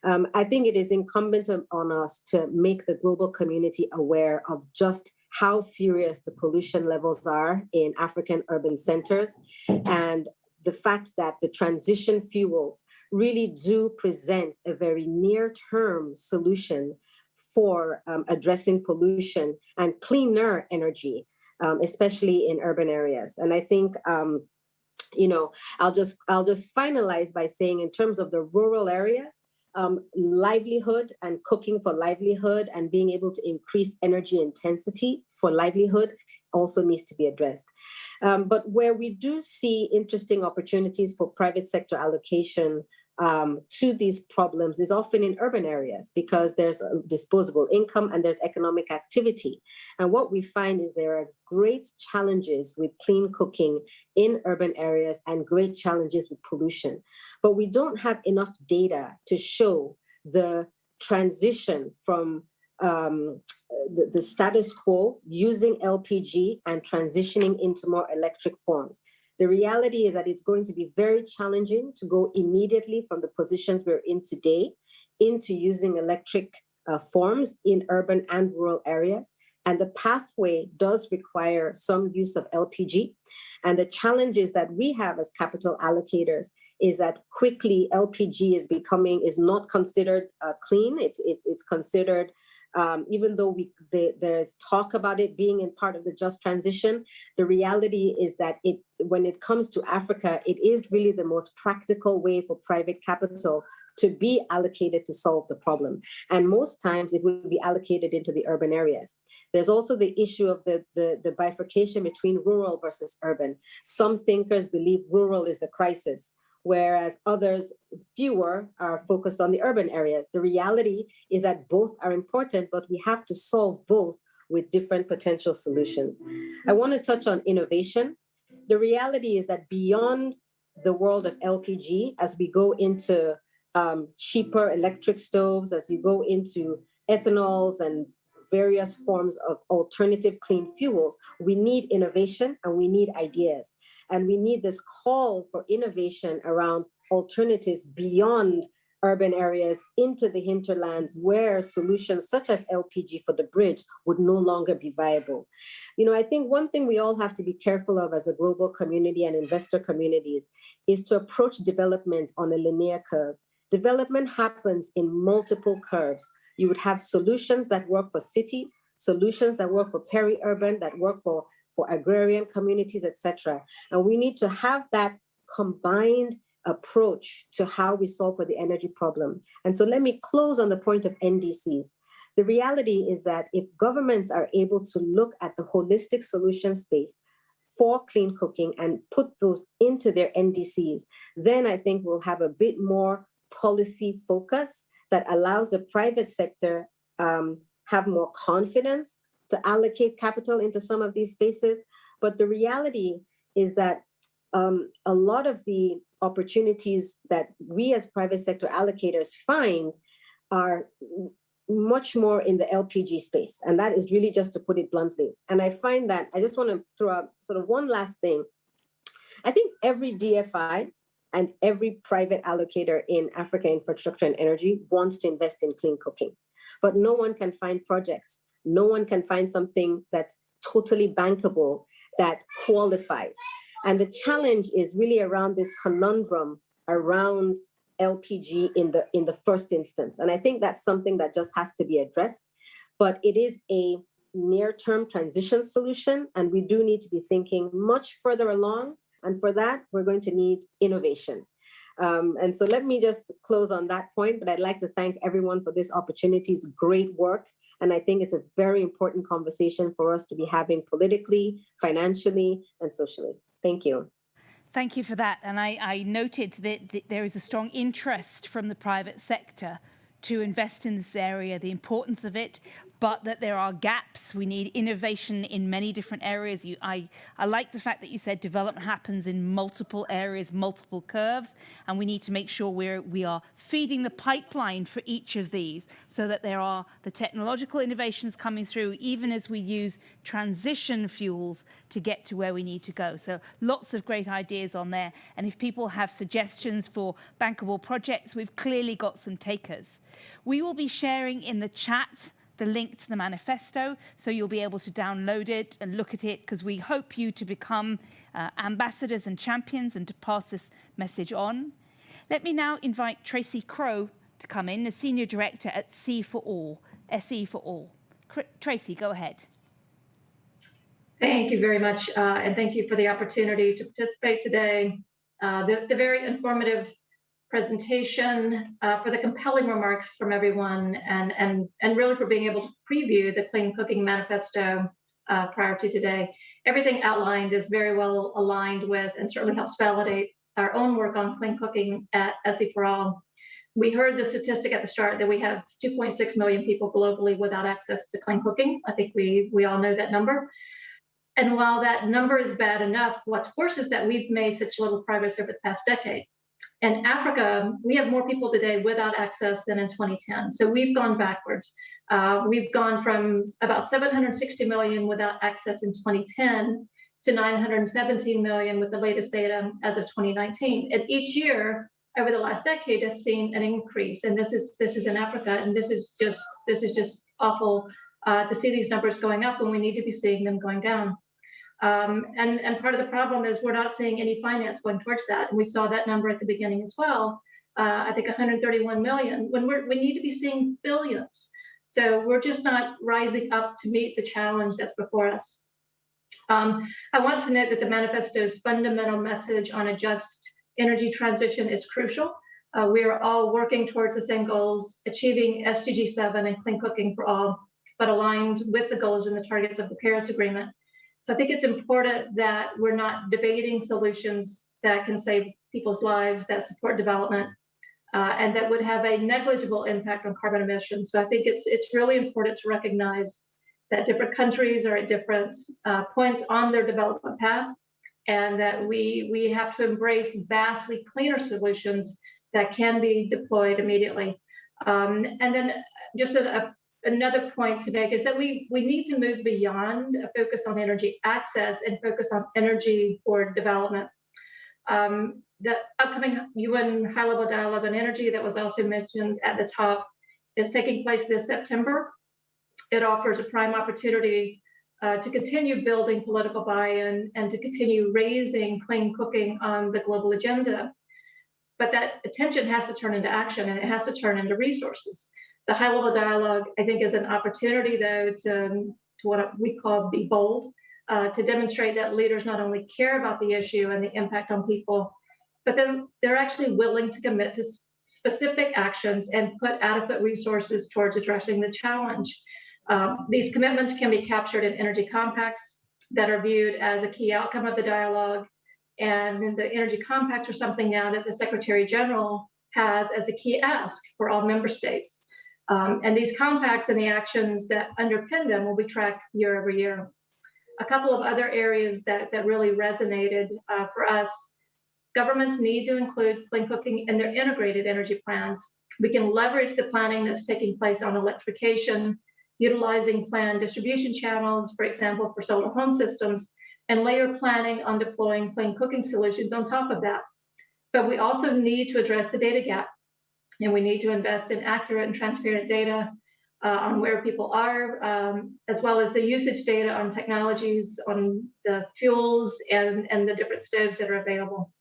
I think it is incumbent on us to make the global community aware of just how serious the pollution levels are in African urban centers, and the fact that the transition fuels really do present a very near-term solution for addressing pollution and cleaner energy, especially in urban areas. And I think, I'll just finalize by saying, in terms of the rural areas, livelihood and cooking for livelihood and being able to increase energy intensity for livelihood also needs to be addressed. But where we do see interesting opportunities for private sector allocation to these problems is often in urban areas because there's disposable income and there's economic activity. And what we find is there are great challenges with clean cooking in urban areas and great challenges with pollution. But we don't have enough data to show the transition from the status quo using LPG and transitioning into more electric forms. The reality is that it's going to be very challenging to go immediately from the positions we're in today into using electric forms in urban and rural areas. And the pathway does require some use of LPG. And the challenges that we have as capital allocators is that quickly LPG is not considered clean. It's considered even though there's talk about it being in part of the just transition, the reality is that when it comes to Africa, it is really the most practical way for private capital to be allocated to solve the problem. And most times it will be allocated into the urban areas. There's also the issue of the bifurcation between rural versus urban. Some thinkers believe rural is the crisis, whereas others, fewer, are focused on the urban areas. The reality is that both are important, but we have to solve both with different potential solutions. I want to touch on innovation. The reality is that beyond the world of LPG, as we go into cheaper electric stoves, as we go into ethanols and various forms of alternative clean fuels, we need innovation and we need ideas. And we need this call for innovation around alternatives beyond urban areas into the hinterlands where solutions such as LPG for the bridge would no longer be viable. I think one thing we all have to be careful of as a global community and investor communities is to approach development on a linear curve. Development happens in multiple curves. You would have solutions that work for cities, solutions that work for peri-urban, that work for agrarian communities, etc. And we need to have that combined approach to how we solve for the energy problem. And so let me close on the point of NDCs. The reality is that if governments are able to look at the holistic solution space for clean cooking and put those into their NDCs, then I think we'll have a bit more policy focus that allows the private sector have more confidence to allocate capital into some of these spaces. But the reality is that a lot of the opportunities that we as private sector allocators find are much more in the LPG space. And that is really just to put it bluntly. And I find that I just want to throw out sort of one last thing. I think every DFI and every private allocator in Africa infrastructure and energy wants to invest in clean cooking, but no one can find projects. No one can find something that's totally bankable that qualifies. And the challenge is really around this conundrum around LPG in the first instance. And I think that's something that just has to be addressed, but it is a near-term transition solution. And we do need to be thinking much further along. And for that, we're going to need innovation. And so let me just close on that point, but I'd like to thank everyone for this opportunity. It's great work. And I think it's a very important conversation for us to be having politically, financially, and socially. Thank you. Thank you for that. And I noted that there is a strong interest from the private sector to invest in this area, the importance of it, but that there are gaps. We need innovation in many different areas. I like the fact that you said development happens in multiple areas, multiple curves, and we need to make sure we are feeding the pipeline for each of these so that there are the technological innovations coming through, even as we use transition fuels to get to where we need to go. So lots of great ideas on there. And if people have suggestions for bankable projects, we've clearly got some takers. We will be sharing in the chat the link to the manifesto, so you'll be able to download it and look at it, because we hope you to become ambassadors and champions and to pass this message on. Let me now invite Tracy Crow to come in, the Senior Director at SE for All. Tracy, go ahead. Thank you very much, and thank you for the opportunity to participate today. The very informative presentation, for the compelling remarks from everyone, and really for being able to preview the Clean Cooking Manifesto prior to today. Everything outlined is very well aligned with and certainly helps validate our own work on clean cooking at SE4All. We heard the statistic at the start that we have 2.6 million people globally without access to clean cooking. I think we all know that number. And while that number is bad enough, what's worse is that we've made such little progress over the past decade. In Africa, we have more people today without access than in 2010. So we've gone backwards. We've gone from about 760 million without access in 2010 to 917 million with the latest data as of 2019. And each year over the last decade has seen an increase. And this is in Africa, and this is just awful to see these numbers going up when we need to be seeing them going down. And part of the problem is we're not seeing any finance going towards that. And we saw that number at the beginning as well. I think 131 million, when we need to be seeing billions. So we're just not rising up to meet the challenge that's before us. I want to note that the manifesto's fundamental message on a just energy transition is crucial. We are all working towards the same goals, achieving SDG 7 and clean cooking for all, but aligned with the goals and the targets of the Paris Agreement. So I think it's important that we're not debating solutions that can save people's lives, that support development, and that would have a negligible impact on carbon emissions. So I think it's really important to recognize that different countries are at different points on their development path, and that we have to embrace vastly cleaner solutions that can be deployed immediately. And then just another point to make is that we need to move beyond a focus on energy access and focus on energy for development. The upcoming UN high-level dialogue on energy that was also mentioned at the top is taking place this September. It offers a prime opportunity to continue building political buy-in and to continue raising clean cooking on the global agenda. But that attention has to turn into action, and it has to turn into resources. The high-level dialogue, I think, is an opportunity, though, to what we call be bold, to demonstrate that leaders not only care about the issue and the impact on people, but then they're actually willing to commit to specific actions and put adequate resources towards addressing the challenge. These commitments can be captured in energy compacts that are viewed as a key outcome of the dialogue. And the energy compacts are something now that the Secretary General has as a key ask for all member states. And these compacts and the actions that underpin them will be tracked year over year. A couple of other areas that really resonated for us: governments need to include clean cooking in their integrated energy plans. We can leverage the planning that's taking place on electrification, utilizing planned distribution channels, for example, for solar home systems, and layer planning on deploying clean cooking solutions on top of that. But we also need to address the data gap, and we need to invest in accurate and transparent data on where people are, as well as the usage data on technologies, on the fuels and the different stoves that are available.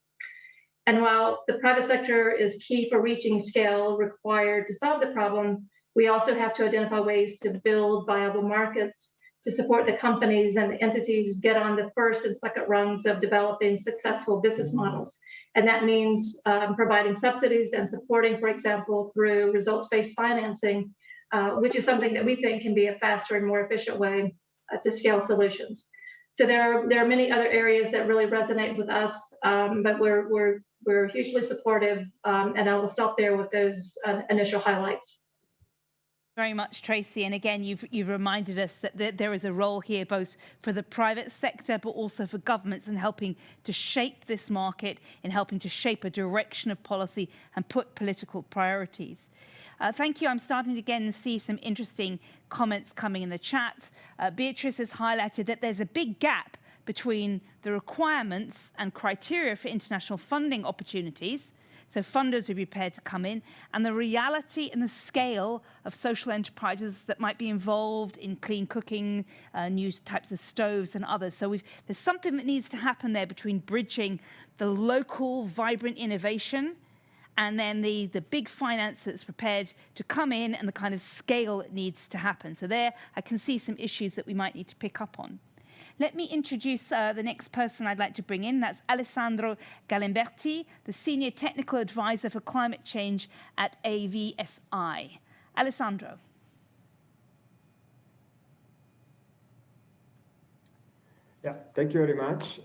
And while the private sector is key for reaching scale required to solve the problem, we also have to identify ways to build viable markets to support the companies and the entities get on the first and second rungs of developing successful business models. And that means providing subsidies and supporting, for example, through results-based financing, which is something that we think can be a faster and more efficient way to scale solutions. So there are many other areas that really resonate with us, but we're hugely supportive, and I will stop there with those initial highlights. Very much, Tracy. And again, you've reminded us that there is a role here both for the private sector, but also for governments in helping to shape this market, in helping to shape a direction of policy and put political priorities. Thank you. I'm starting to again see some interesting comments coming in the chat. Beatrice has highlighted that there's a big gap between the requirements and criteria for international funding opportunities, so funders are prepared to come in, and the reality and the scale of social enterprises that might be involved in clean cooking, new types of stoves and others. So there's something that needs to happen there between bridging the local, vibrant innovation and then the big finance that's prepared to come in and the kind of scale that needs to happen. So there I can see some issues that we might need to pick up on. Let me introduce the next person I'd like to bring in. That's Alessandro Galimberti, the Senior Technical Advisor for Climate Change at AVSI. Alessandro. Yeah, thank you very much.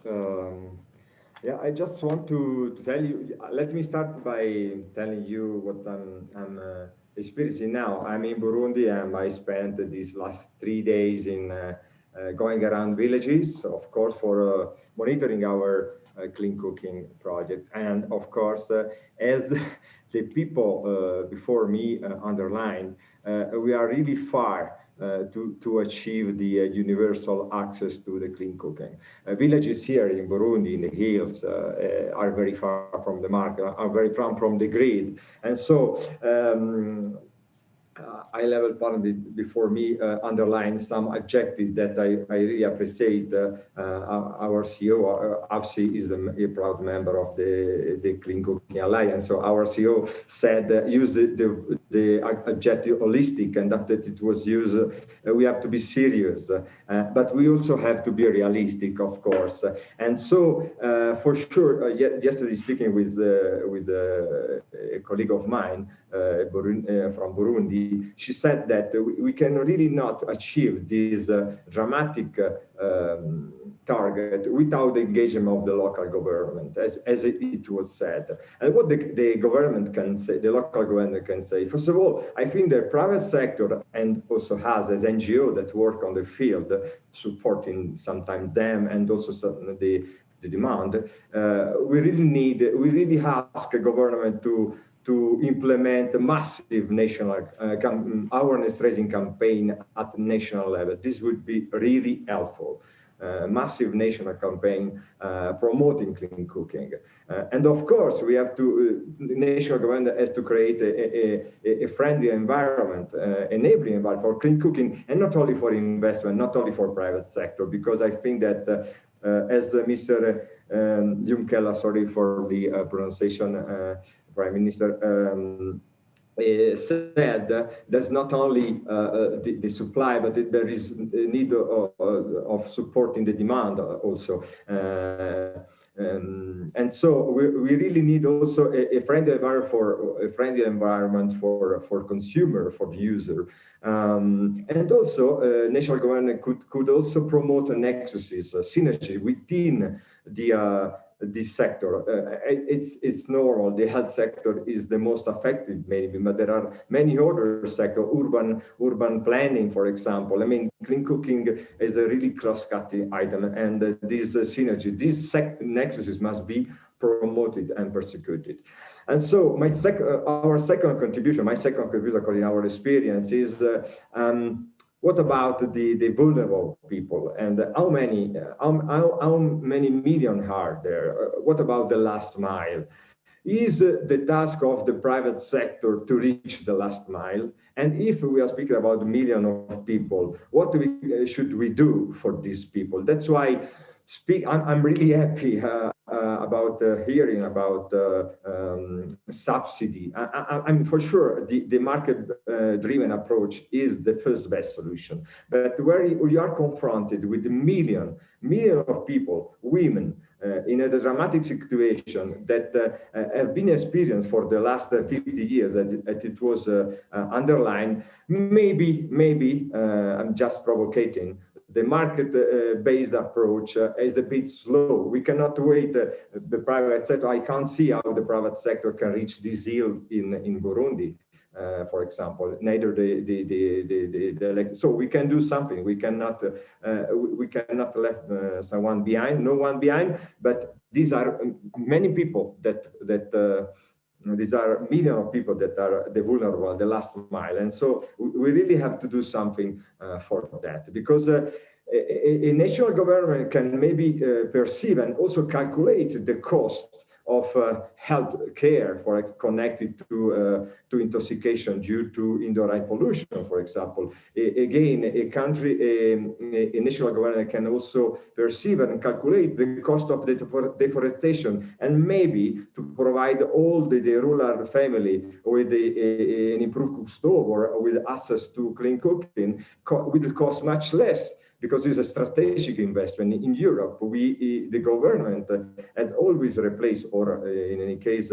Yeah, I just want to tell you, let me start by telling you what I'm experiencing now. I'm in Burundi and I spent these last 3 days in going around villages, of course, for monitoring our clean cooking project. And of course, as the people before me underlined, we are really far to achieve the universal access to the clean cooking. Villages here in Burundi, in the hills, are very far from the market, are very far from the grid. And so high-level partner before me underlined some objectives that I really appreciate. Our CEO, AVSI, is a proud member of the Clean Cooking Alliance. So our CEO said, use the adjective holistic, and after it was used, we have to be serious, but we also have to be realistic, of course. And so, for sure, yesterday speaking with a colleague of mine from Burundi, she said that we can really not achieve this dramatic target without the engagement of the local government, as it was said. And what the government can say, the local government can say, first of all, I think the private sector and also has as NGO that work on the field, supporting sometimes them and also the demand. We really ask the government to implement a massive national awareness raising campaign at national level. This would be really helpful. Massive national campaign promoting clean cooking. And of course, we have to, the national government has to create a friendly environment, enabling environment for clean cooking, and not only for investment, not only for private sector, because I think that as Mr. Jumkela, sorry for the pronunciation, Prime Minister, said there's not only the supply, but there is a need of supporting the demand also. And so we really need also a friendly environment for consumer, for the user. And also national government could also promote nexuses, synergy within this sector. It's normal. The health sector is the most affected, maybe, but there are many other sectors, urban planning, for example. I mean, clean cooking is a really cross-cutting item, and this synergy, these nexuses must be promoted and persecuted. And so our second contribution according to our experience is what about the vulnerable people, and how many million are there? What about the last mile? Is the task of the private sector to reach the last mile? And if we are speaking about millions of people, what should we do for these people? That's why I'm really happy about hearing about subsidy. I'm for sure the market-driven approach is the first best solution. But where we are confronted with million of people, women, in a dramatic situation that have been experienced for the last 50 years, as it was underlined, maybe I'm just provocating. The market-based approach is a bit slow. We cannot wait the private sector. I can't see how the private sector can reach this yield in Burundi, for example. Neither so we can do something. We cannot let someone behind, no one behind. But these are many people these are millions of people that are the vulnerable, the last mile. And so we really have to do something for that, because a national government can maybe perceive and also calculate the cost of health care connected to intoxication due to indoor air pollution, for example. Again, a national government can also perceive and calculate the cost of the deforestation, and maybe to provide all the rural family with an improved stove or with access to clean cooking will cost much less because it's a strategic investment. In Europe, the government had always replaced, or in any case,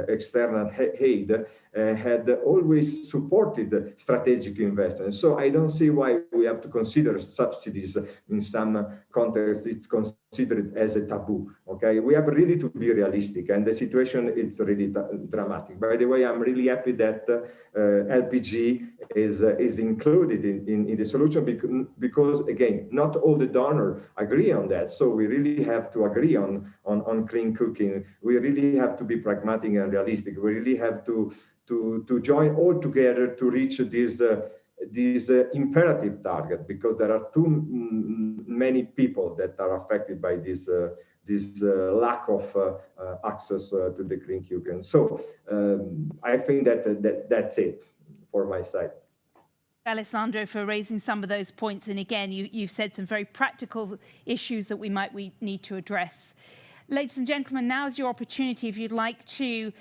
external aid, had always supported strategic investment. So I don't see why we have to consider subsidies in some context. It's considered as a taboo. Okay, we have really to be realistic, and the situation is really dramatic. By the way, I'm really happy that LPG is included in the solution because again, not all the donors agree on that. So we really have to agree on clean cooking. We really have to be pragmatic and realistic. We really have to join all together to reach this imperative target, because there are too many people that are affected by this lack of access to the clean cooking. So I think that's it for my side. Alessandro, for raising some of those points. And again, you've said some very practical issues that we need to address. Ladies and gentlemen, now is your opportunity. If you'd like to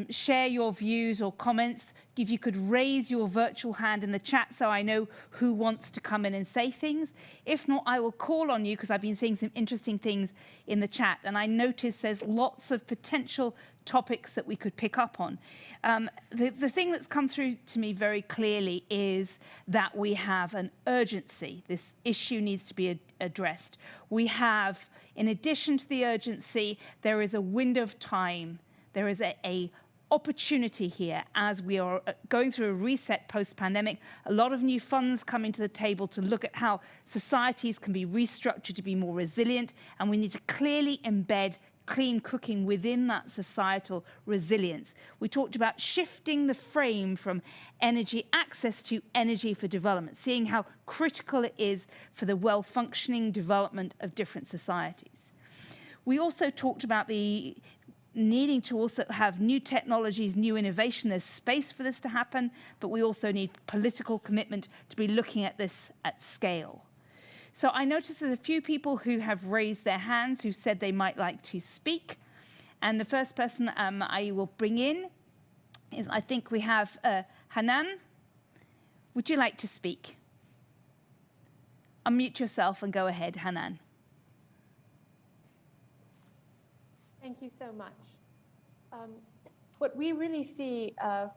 share your views or comments, if you could raise your virtual hand in the chat so I know who wants to come in and say things. If not, I will call on you because I've been seeing some interesting things in the chat. And I notice there's lots of potential topics that we could pick up on. The thing that's come through to me very clearly is that we have an urgency. This issue needs to be addressed. We have, in addition to the urgency, there is a window of time. There is a opportunity here as we are going through a reset post-pandemic. A lot of new funds coming to the table to look at how societies can be restructured to be more resilient, and we need to clearly embed clean cooking within that societal resilience. We talked about shifting the frame from energy access to energy for development, seeing how critical it is for the well-functioning development of different societies. We also talked about the needing to also have new technologies, new innovation. There's space for this to happen, but we also need political commitment to be looking at this at scale. So I noticed there's a few people who have raised their hands who said they might like to speak. And the first person I will bring in is, I think we have Hanan. Would you like to speak? Unmute yourself and go ahead, Hanan. Thank you so much. What we really see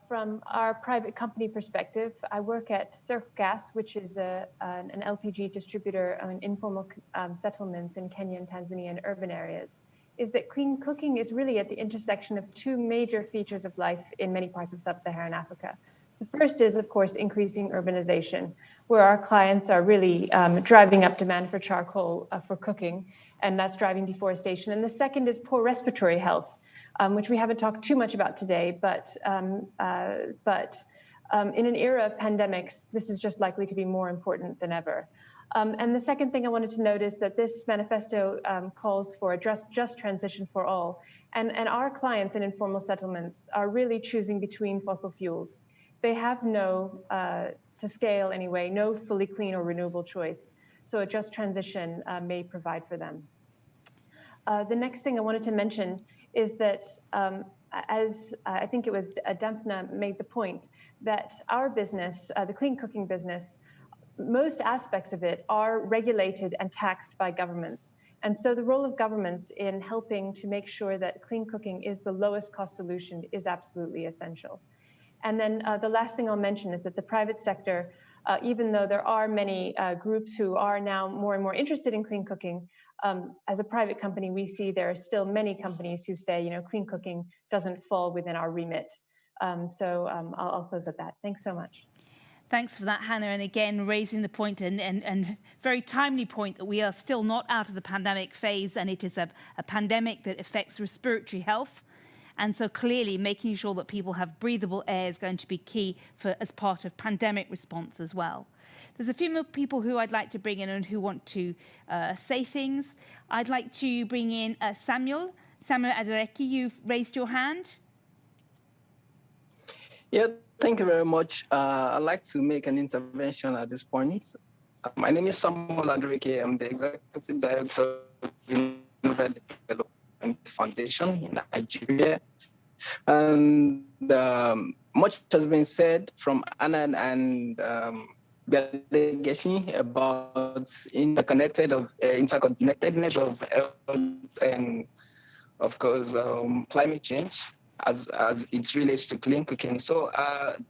from our private company perspective, I work at Surf Gas, which is an LPG distributor in informal settlements in Kenya and Tanzania and urban areas, is that clean cooking is really at the intersection of two major features of life in many parts of sub-Saharan Africa. The first is, of course, increasing urbanization, where our clients are really driving up demand for charcoal for cooking, and that's driving deforestation. And the second is poor respiratory health, which we haven't talked too much about today, but in an era of pandemics, this is just likely to be more important than ever. And the second thing I wanted to note is that this manifesto calls for a just transition for all. And our clients in informal settlements are really choosing between fossil fuels. They have no, to scale anyway, no fully clean or renewable choice. So a just transition may provide for them. The next thing I wanted to mention is that, as I think it was Daphna made the point, that our business, the clean cooking business, most aspects of it are regulated and taxed by governments. And so the role of governments in helping to make sure that clean cooking is the lowest cost solution is absolutely essential. And then the last thing I'll mention is that the private sector, even though there are many groups who are now more and more interested in clean cooking, as a private company, we see there are still many companies who say, you know, clean cooking doesn't fall within our remit. I'll close at that. Thanks so much. Thanks for that, Hannah. And again, raising the point and very timely point that we are still not out of the pandemic phase, and it is a pandemic that affects respiratory health. And so clearly making sure that people have breathable air is going to be key as part of pandemic response as well. There's a few more people who I'd like to bring in and who want to say things. I'd like to bring in Samuel Adareki. You've raised your hand. Yeah, thank you very much. I'd like to make an intervention at this point. My name is Samuel Adareki. I'm the Executive Director of the Development Foundation in Nigeria. And much has been said from Anna and delegation about interconnectedness of health and, of course, climate change as it relates to clean cooking. So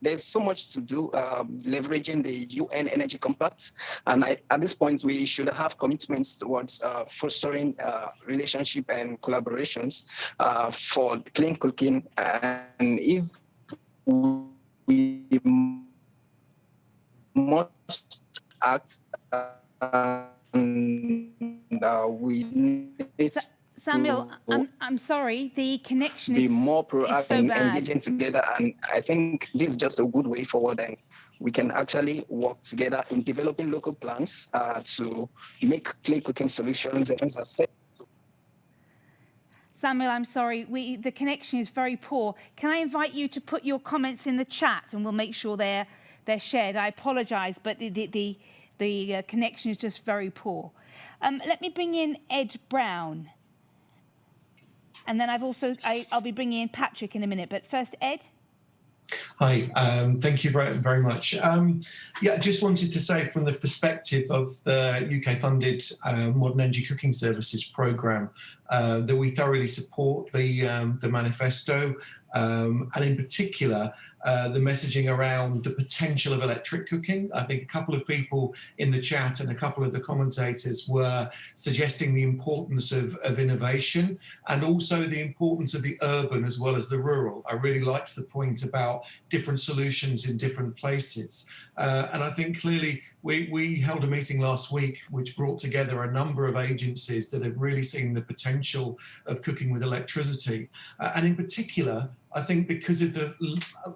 there's so much to do, leveraging the UN Energy Compact. And at this point, we should have commitments towards fostering relationship and collaborations for clean cooking. And if we must act, we need Samuel, I'm sorry, the connection be is more proactive so in bad. engaging together, and I think this is just a good way forward, and we can actually work together in developing local plans to make clean cooking solutions. Samuel, I'm sorry, the connection is very poor. Can I invite you to put your comments in the chat, and we'll make sure they're shared? I apologise, but the connection is just very poor. Let me bring in Ed Brown. And then I'll be bringing in Patrick in a minute, but first, Ed. Hi, thank you very much. Yeah, just wanted to say from the perspective of the UK-funded Modern Energy Cooking Services programme that we thoroughly support the manifesto, and in particular, the messaging around the potential of electric cooking. I think a couple of people in the chat and a couple of the commentators were suggesting the importance of innovation and also the importance of the urban as well as the rural. I really liked the point about different solutions in different places. And I think clearly we held a meeting last week which brought together a number of agencies that have really seen the potential of cooking with electricity. And in particular, I think because of the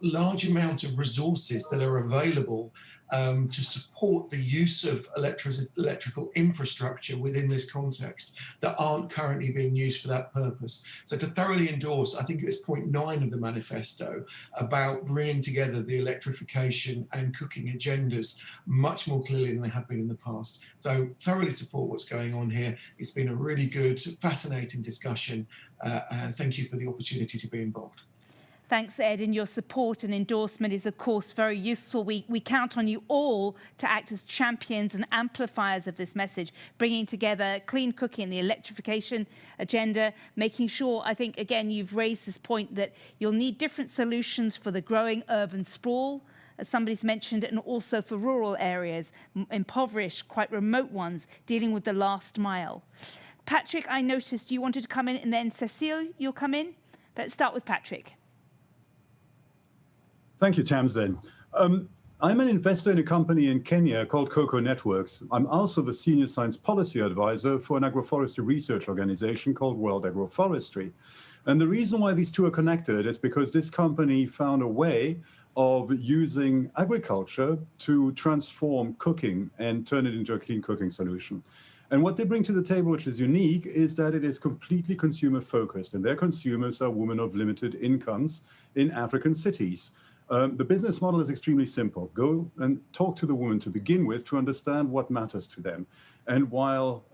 large amount of resources that are available to support the use of electrical infrastructure within this context that aren't currently being used for that purpose. So to thoroughly endorse, I think it was point 9 of the manifesto about bringing together the electrification and cooking agendas much more clearly than they have been in the past. So thoroughly support what's going on here. It's been a really good, fascinating discussion, and thank you for the opportunity to be involved. Thanks, Ed, and your support and endorsement is, of course, very useful. We count on you all to act as champions and amplifiers of this message, bringing together clean cooking, the electrification agenda, making sure, I think, again, you've raised this point that you'll need different solutions for the growing urban sprawl, as somebody's mentioned, and also for rural areas, impoverished, quite remote ones, dealing with the last mile. Patrick, I noticed you wanted to come in, and then Cecile, you'll come in. Let's start with Patrick. Thank you, Tamsin. I'm an investor in a company in Kenya called Cocoa Networks. I'm also the senior science policy advisor for an agroforestry research organization called World Agroforestry. And the reason why these two are connected is because this company found a way of using agriculture to transform cooking and turn it into a clean cooking solution. And what they bring to the table, which is unique, is that it is completely consumer focused, and their consumers are women of limited incomes in African cities. The business model is extremely simple. Go and talk to the woman to begin with to understand what matters to them. And while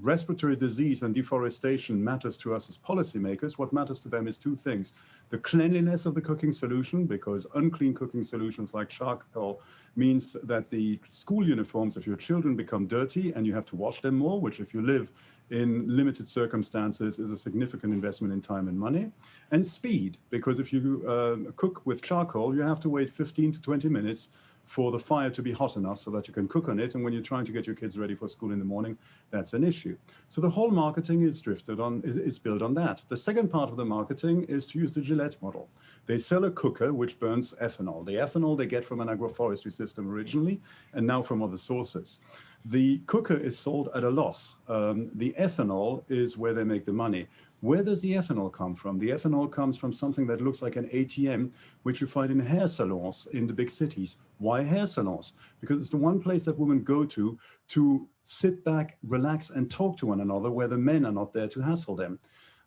respiratory disease and deforestation matters to us as policymakers, what matters to them is two things. The cleanliness of the cooking solution, because unclean cooking solutions like charcoal means that the school uniforms of your children become dirty and you have to wash them more, which if you live in limited circumstances is a significant investment in time and money. And speed, because if you cook with charcoal, you have to wait 15 to 20 minutes for the fire to be hot enough so that you can cook on it. And when you're trying to get your kids ready for school in the morning, that's an issue. So the whole marketing is built on that. The second part of the marketing is to use the Gillette model. They sell a cooker which burns ethanol. The ethanol they get from an agroforestry system originally, and now from other sources. The cooker is sold at a loss. The ethanol is where they make the money. Where does the ethanol come from? The ethanol comes from something that looks like an ATM, which you find in hair salons in the big cities. Why hair salons? Because it's the one place that women go to sit back, relax, and talk to one another, where the men are not there to hassle them.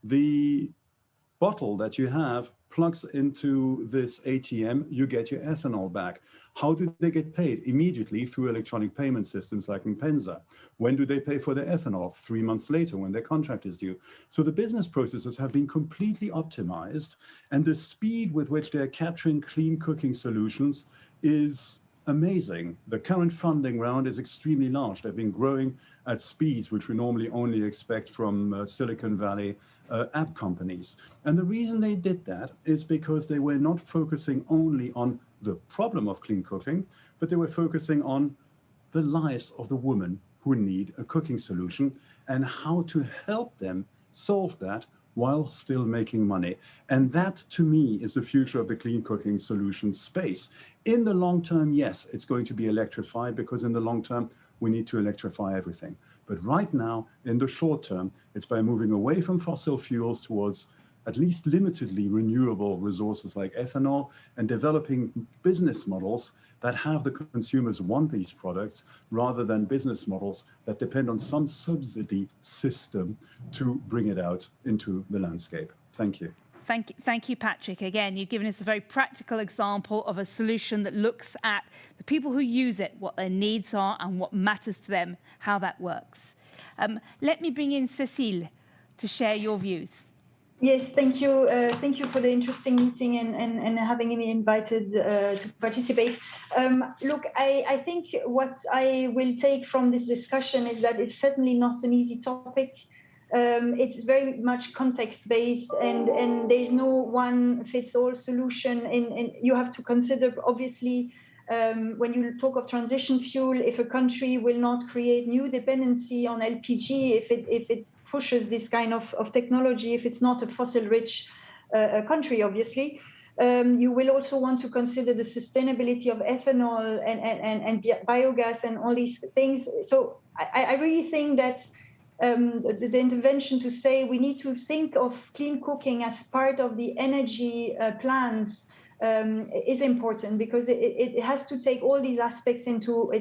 The bottle that you have plugs into this ATM, you get your ethanol back. How do they get paid? Immediately through electronic payment systems like M-Pesa. When do they pay for their ethanol? 3 months later when their contract is due. So the business processes have been completely optimized, and the speed with which they're capturing clean cooking solutions is amazing. The current funding round is extremely large. They've been growing at speeds which we normally only expect from Silicon Valley app companies. And the reason they did that is because they were not focusing only on the problem of clean cooking, but they were focusing on the lives of the women who need a cooking solution and how to help them solve that while still making money. And that, to me, is the future of the clean cooking solution space. In the long term, yes, it's going to be electrified, because in the long term, we need to electrify everything. But right now, in the short term, it's by moving away from fossil fuels towards at least limitedly renewable resources like ethanol, and developing business models that have the consumers want these products, rather than business models that depend on some subsidy system to bring it out into the landscape. Thank you. Thank you, Patrick. Again, you've given us a very practical example of a solution that looks at the people who use it, what their needs are and what matters to them, how that works. Let me bring in Cécile to share your views. Yes, thank you. Thank you for the interesting meeting and having me invited to participate. Look, I think what I will take from this discussion is that it's certainly not an easy topic. It's very much context-based, and there's no one-fits-all solution. And you have to consider, obviously, when you talk of transition fuel, if a country will not create new dependency on LPG, if it pushes this kind of technology, if it's not a fossil-rich country, obviously. You will also want to consider the sustainability of ethanol and biogas and all these things. So I really think that the intervention to say we need to think of clean cooking as part of the energy plans is important, because it has to take all these aspects into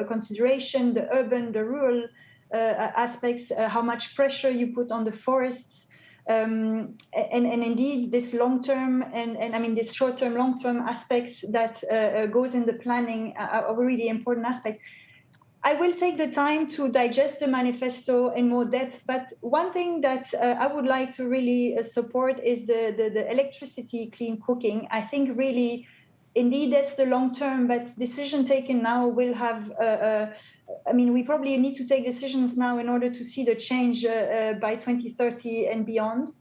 consideration, the urban, the rural aspects, how much pressure you put on the forests, and indeed this long-term and I mean this short-term, long-term aspects that goes in the planning are a really important aspect. I will take the time to digest the manifesto in more depth, but one thing that I would like to really support is the electricity clean cooking. I think really, indeed, that's the long term, but decision taken now will have, I mean, we probably need to take decisions now in order to see the change by 2030 and beyond.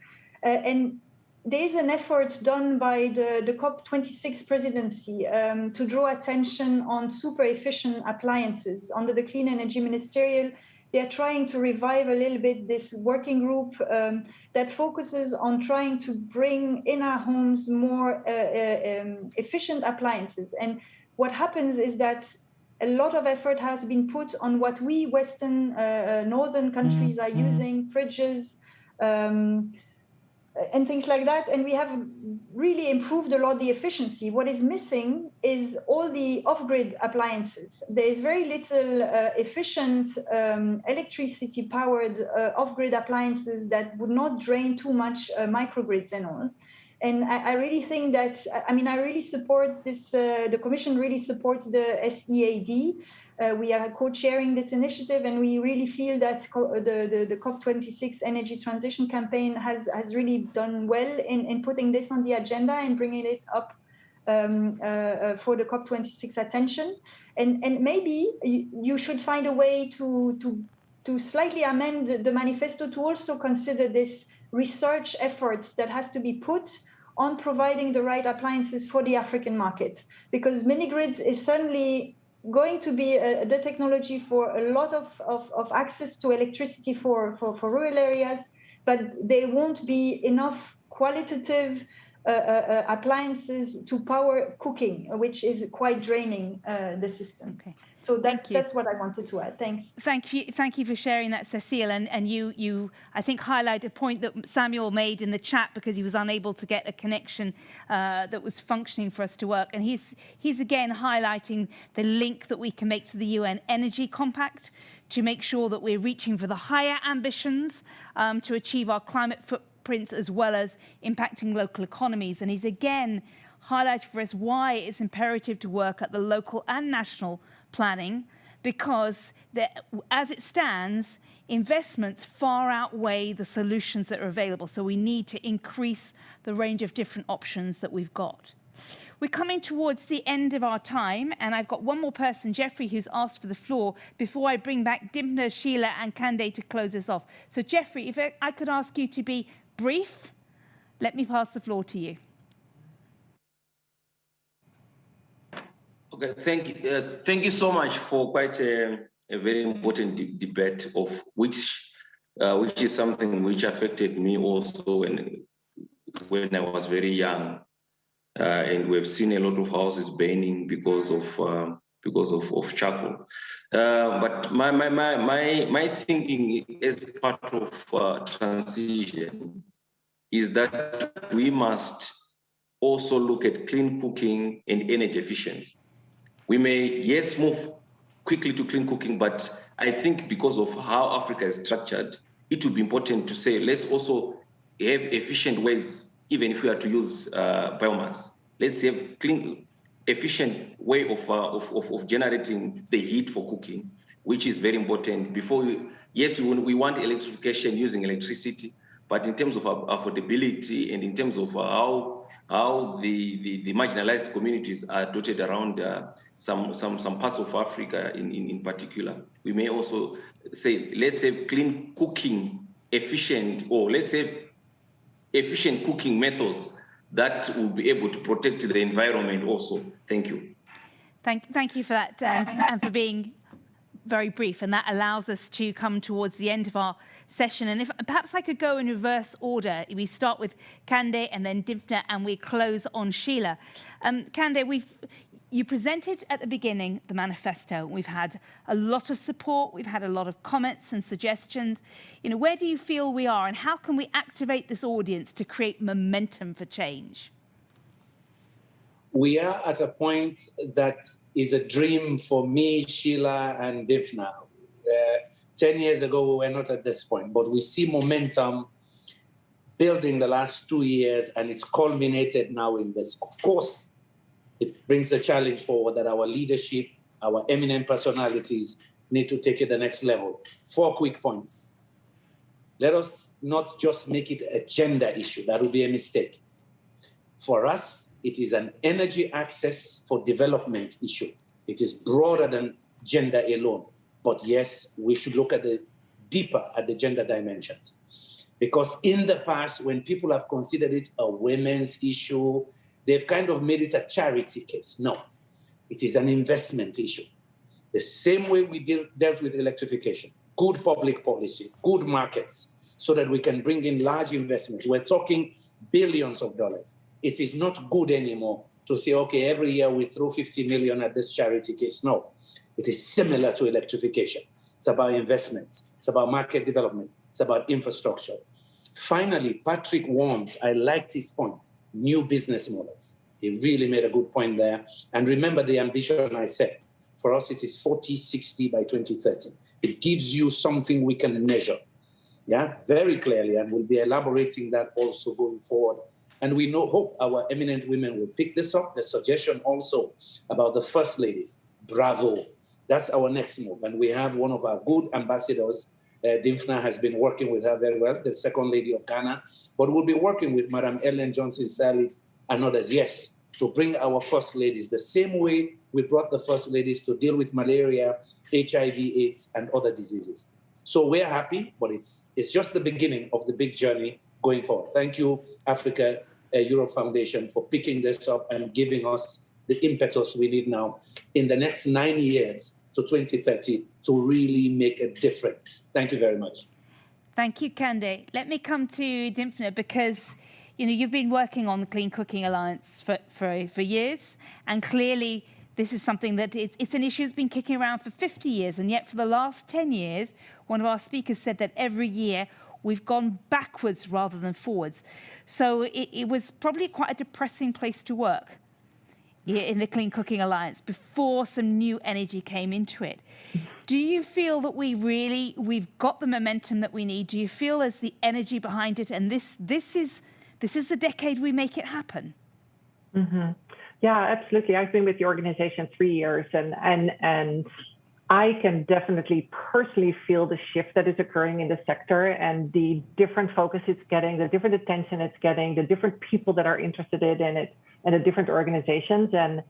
And there's an effort done by the COP26 presidency to draw attention on super efficient appliances. Under the Clean Energy Ministerial, they're trying to revive a little bit this working group that focuses on trying to bring in our homes more efficient appliances. And what happens is that a lot of effort has been put on what we Western northern countries are using, fridges, and things like that. And we have really improved a lot the efficiency. What is missing is all the off-grid appliances. There is very little efficient electricity-powered off-grid appliances that would not drain too much microgrids and all. And I really think that, I mean, I really support this, the Commission really supports the SEAD. We are co-chairing this initiative, and we really feel that the COP26 energy transition campaign has really done well in putting this on the agenda and bringing it up for the COP26 attention. And maybe you should find a way to slightly amend the manifesto to also consider this research efforts that has to be put on providing the right appliances for the African market, because mini grids is certainly going to be the technology for a lot of access to electricity for rural areas, but there won't be enough qualitative appliances to power cooking, which is quite draining the system. Okay. So that's what I wanted to add. Thanks. Thank you for sharing that, Cécile. And you I think highlight a point that Samuel made in the chat, because he was unable to get a connection that was functioning for us to work. And he's again highlighting the link that we can make to the UN Energy Compact to make sure that we're reaching for the higher ambitions to achieve our climate footprints, as well as impacting local economies. And he's again highlighted for us why it's imperative to work at the local and national planning, because as it stands, investments far outweigh the solutions that are available. So we need to increase the range of different options that we've got. We're coming towards the end of our time, and I've got one more person, Jeffrey, who's asked for the floor before I bring back Dimpna, Sheila, and Kande to close us off. So, Jeffrey, if I could ask you to be brief, let me pass the floor to you. Okay, thank you so much for quite a very important debate of which is something which affected me also when I was very young, and we've seen a lot of houses burning because of charcoal. But my thinking as part of transition is that we must also look at clean cooking and energy efficiency. We may, yes, move quickly to clean cooking, but I think because of how Africa is structured, it would be important to say, let's also have efficient ways, even if we are to use biomass. Let's have clean, efficient way of generating the heat for cooking, which is very important. Before we want electrification using electricity, but in terms of affordability and in terms of how the marginalized communities are dotted around some parts of Africa in particular. We may also say, let's have clean cooking efficient, or let's have efficient cooking methods that will be able to protect the environment also. Thank you. Thank you for that, and for being very brief. And that allows us to come towards the end of our session. And if perhaps I could go in reverse order. We start with Kande and then Dimpna, and we close on Sheila. Kande, you presented at the beginning the manifesto. We've had a lot of support. We've had a lot of comments and suggestions. Where do you feel we are, and how can we activate this audience to create momentum for change? We are at a point that is a dream for me, Sheila, and Dimpna. 10 years ago, we were not at this point, but we see momentum building the last 2 years, and it's culminated now in this. Of course, it brings the challenge forward that our leadership, our eminent personalities need to take it the next level. 4 quick points. Let us not just make it a gender issue. That would be a mistake. For us, it is an energy access for development issue. It is broader than gender alone. But yes, we should look deeper at the gender dimensions. Because in the past, when people have considered it a women's issue, they've kind of made it a charity case. No, it is an investment issue. The same way we dealt with electrification, good public policy, good markets, so that we can bring in large investments. We're talking billions of dollars. It is not good anymore to say, okay, every year we throw 50 million at this charity case. No, it is similar to electrification. It's about investments. It's about market development. It's about infrastructure. Finally, Patrick Worms, I liked his point, new business models. He really made a good point there. And remember the ambition I said. For us, it is 40-60 by 2030. It gives you something we can measure, very clearly, and we'll be elaborating that also going forward. And we hope our eminent women will pick this up. The suggestion also about the first ladies, bravo. That's our next move. And we have one of our good ambassadors. Dimpna has been working with her very well, the second lady of Ghana. But we'll be working with Madam Ellen Johnson-Sirleaf and others, yes, to bring our first ladies the same way we brought the first ladies to deal with malaria, HIV, AIDS, and other diseases. So we're happy, but it's just the beginning of the big journey going forward. Thank you, Africa Europe Foundation, for picking this up and giving us the impetus we need now in the next 9 years to 2030 to really make a difference. Thank you very much. Thank you, Kande. Let me come to Dimpna, because you've been working on the Clean Cooking Alliance for years, and clearly this is something that it's an issue that's been kicking around for 50 years, and yet for the last 10 years, one of our speakers said that every year we've gone backwards rather than forwards. So it was probably quite a depressing place to work in the Clean Cooking Alliance before some new energy came into it. Do you feel that we've got the momentum that we need? Do you feel there's the energy behind it, and this is the decade we make it happen? Mm-hmm. Yeah, absolutely. I've been with the organization 3 years, and I can definitely personally feel the shift that is occurring in the sector, and the different focus it's getting, the different attention it's getting, the different people that are interested in it, and the different organizations. And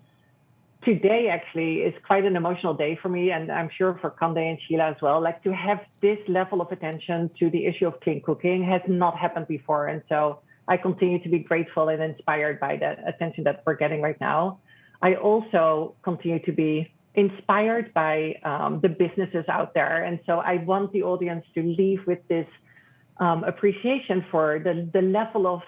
today actually is quite an emotional day for me, and I'm sure for Kande and Sheila as well. Like, to have this level of attention to the issue of clean cooking has not happened before. And so I continue to be grateful and inspired by the attention that we're getting right now. I also continue to be inspired by the businesses out there. And so I want the audience to leave with this appreciation for the level of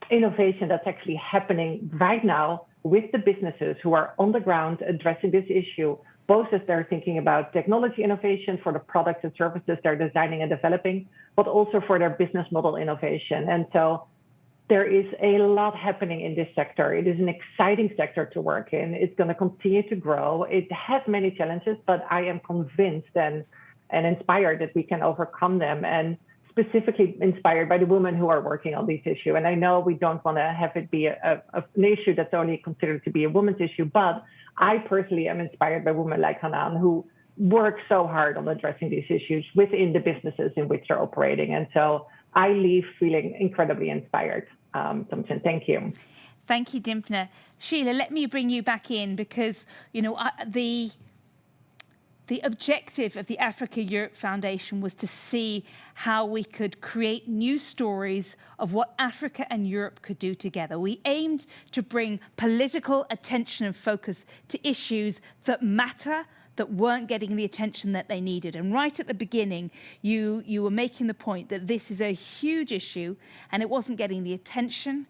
innovation that's actually happening right now with the businesses who are on the ground addressing this issue, both as they're thinking about technology innovation for the products and services they're designing and developing, but also for their business model innovation. And so there is a lot happening in this sector. It is an exciting sector to work in. It's going to continue to grow. It has many challenges, but I am convinced and inspired that we can overcome them, and specifically inspired by the women who are working on this issue. And I know we don't want to have it be an issue that's only considered to be a woman's issue, but I personally am inspired by women like Hanan, who work so hard on addressing these issues within the businesses in which they're operating. And so I leave feeling incredibly inspired. Thompson, thank you. Thank you, Dimpna. Sheila, let me bring you back in, because, you know, the objective of the Africa-Europe Foundation was to see how we could create new stories of what Africa and Europe could do together. We aimed to bring political attention and focus to issues that matter, that weren't getting the attention that they needed. And right at the beginning, you were making the point that this is a huge issue and it wasn't getting the attention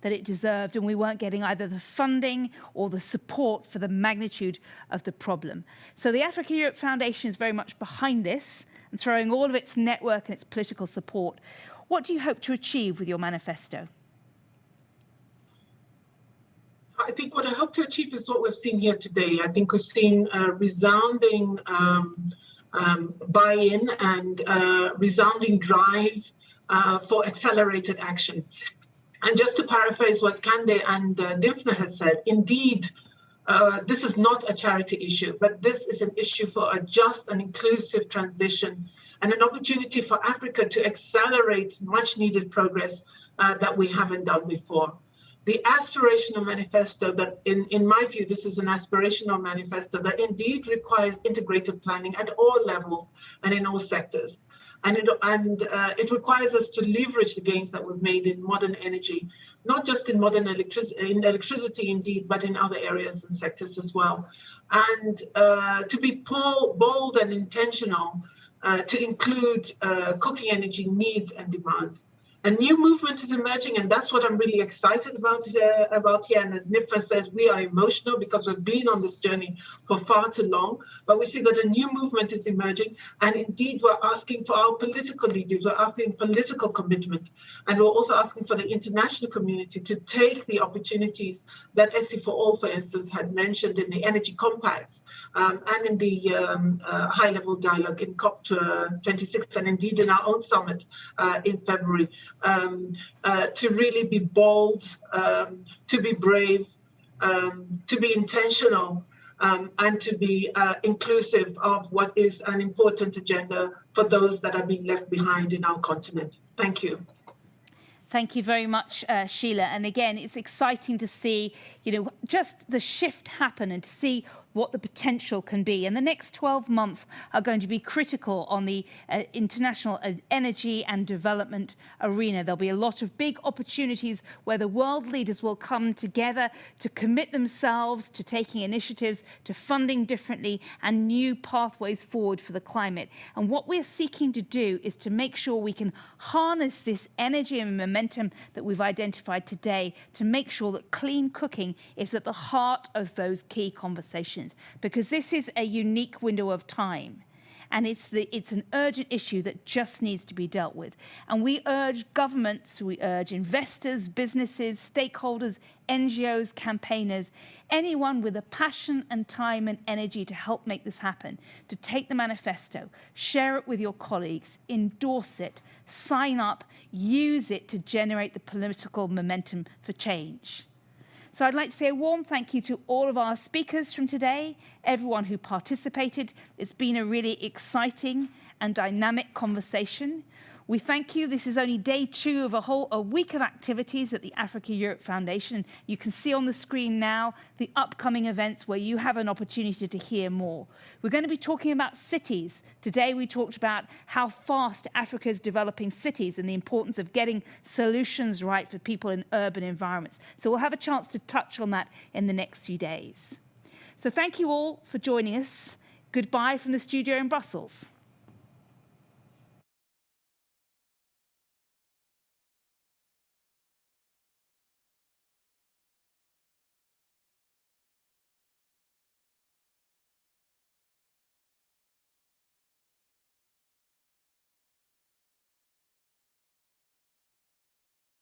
that it deserved, and we weren't getting either the funding or the support for the magnitude of the problem. So the Africa-Europe Foundation is very much behind this and throwing all of its network and its political support. What do you hope to achieve with your manifesto? I think what I hope to achieve is what we've seen here today. I think we've seen resounding buy-in and resounding drive for accelerated action. And just to paraphrase what Kande and Dimpna has said, indeed, this is not a charity issue, but this is an issue for a just and inclusive transition and an opportunity for Africa to accelerate much needed progress that we haven't done before. The aspirational manifesto that, in my view, this is an aspirational manifesto that indeed requires integrated planning at all levels and in all sectors. And it requires us to leverage the gains that we've made in modern energy, not just in modern electricity indeed, but in other areas and sectors as well. And to be bold and intentional to include cooking energy needs and demands. A new movement is emerging, and that's what I'm really excited about here. And as Nipha said, we are emotional because we've been on this journey for far too long. But we see that a new movement is emerging, and indeed we're asking for our political leaders, we're asking political commitment, and we're also asking for the international community to take the opportunities that SC for All, for instance, had mentioned in the energy compacts and in the high-level dialogue in COP26, and indeed in our own summit in February. To really be bold, to be brave, to be intentional, and to be inclusive of what is an important agenda for those that are being left behind in our continent. Thank you. Thank you very much, Sheila. And again, it's exciting to see, you know, just the shift happen and to see what the potential can be. And the next 12 months are going to be critical on the international energy and development arena. There'll be a lot of big opportunities where the world leaders will come together to commit themselves to taking initiatives, to funding differently and new pathways forward for the climate. And what we're seeking to do is to make sure we can harness this energy and momentum that we've identified today to make sure that clean cooking is at the heart of those key conversations. Because this is a unique window of time, and it's an urgent issue that just needs to be dealt with. And we urge governments, we urge investors, businesses, stakeholders, NGOs, campaigners, anyone with a passion and time and energy to help make this happen, to take the manifesto, share it with your colleagues, endorse it, sign up, use it to generate the political momentum for change. So I'd like to say a warm thank you to all of our speakers from today, everyone who participated. It's been a really exciting and dynamic conversation. We thank you. This is only day 2 of a week of activities at the Africa-Europe Foundation. You can see on the screen now the upcoming events where you have an opportunity to hear more. We're going to be talking about cities. Today we talked about how fast Africa is developing cities and the importance of getting solutions right for people in urban environments. So we'll have a chance to touch on that in the next few days. So thank you all for joining us. Goodbye from the studio in Brussels.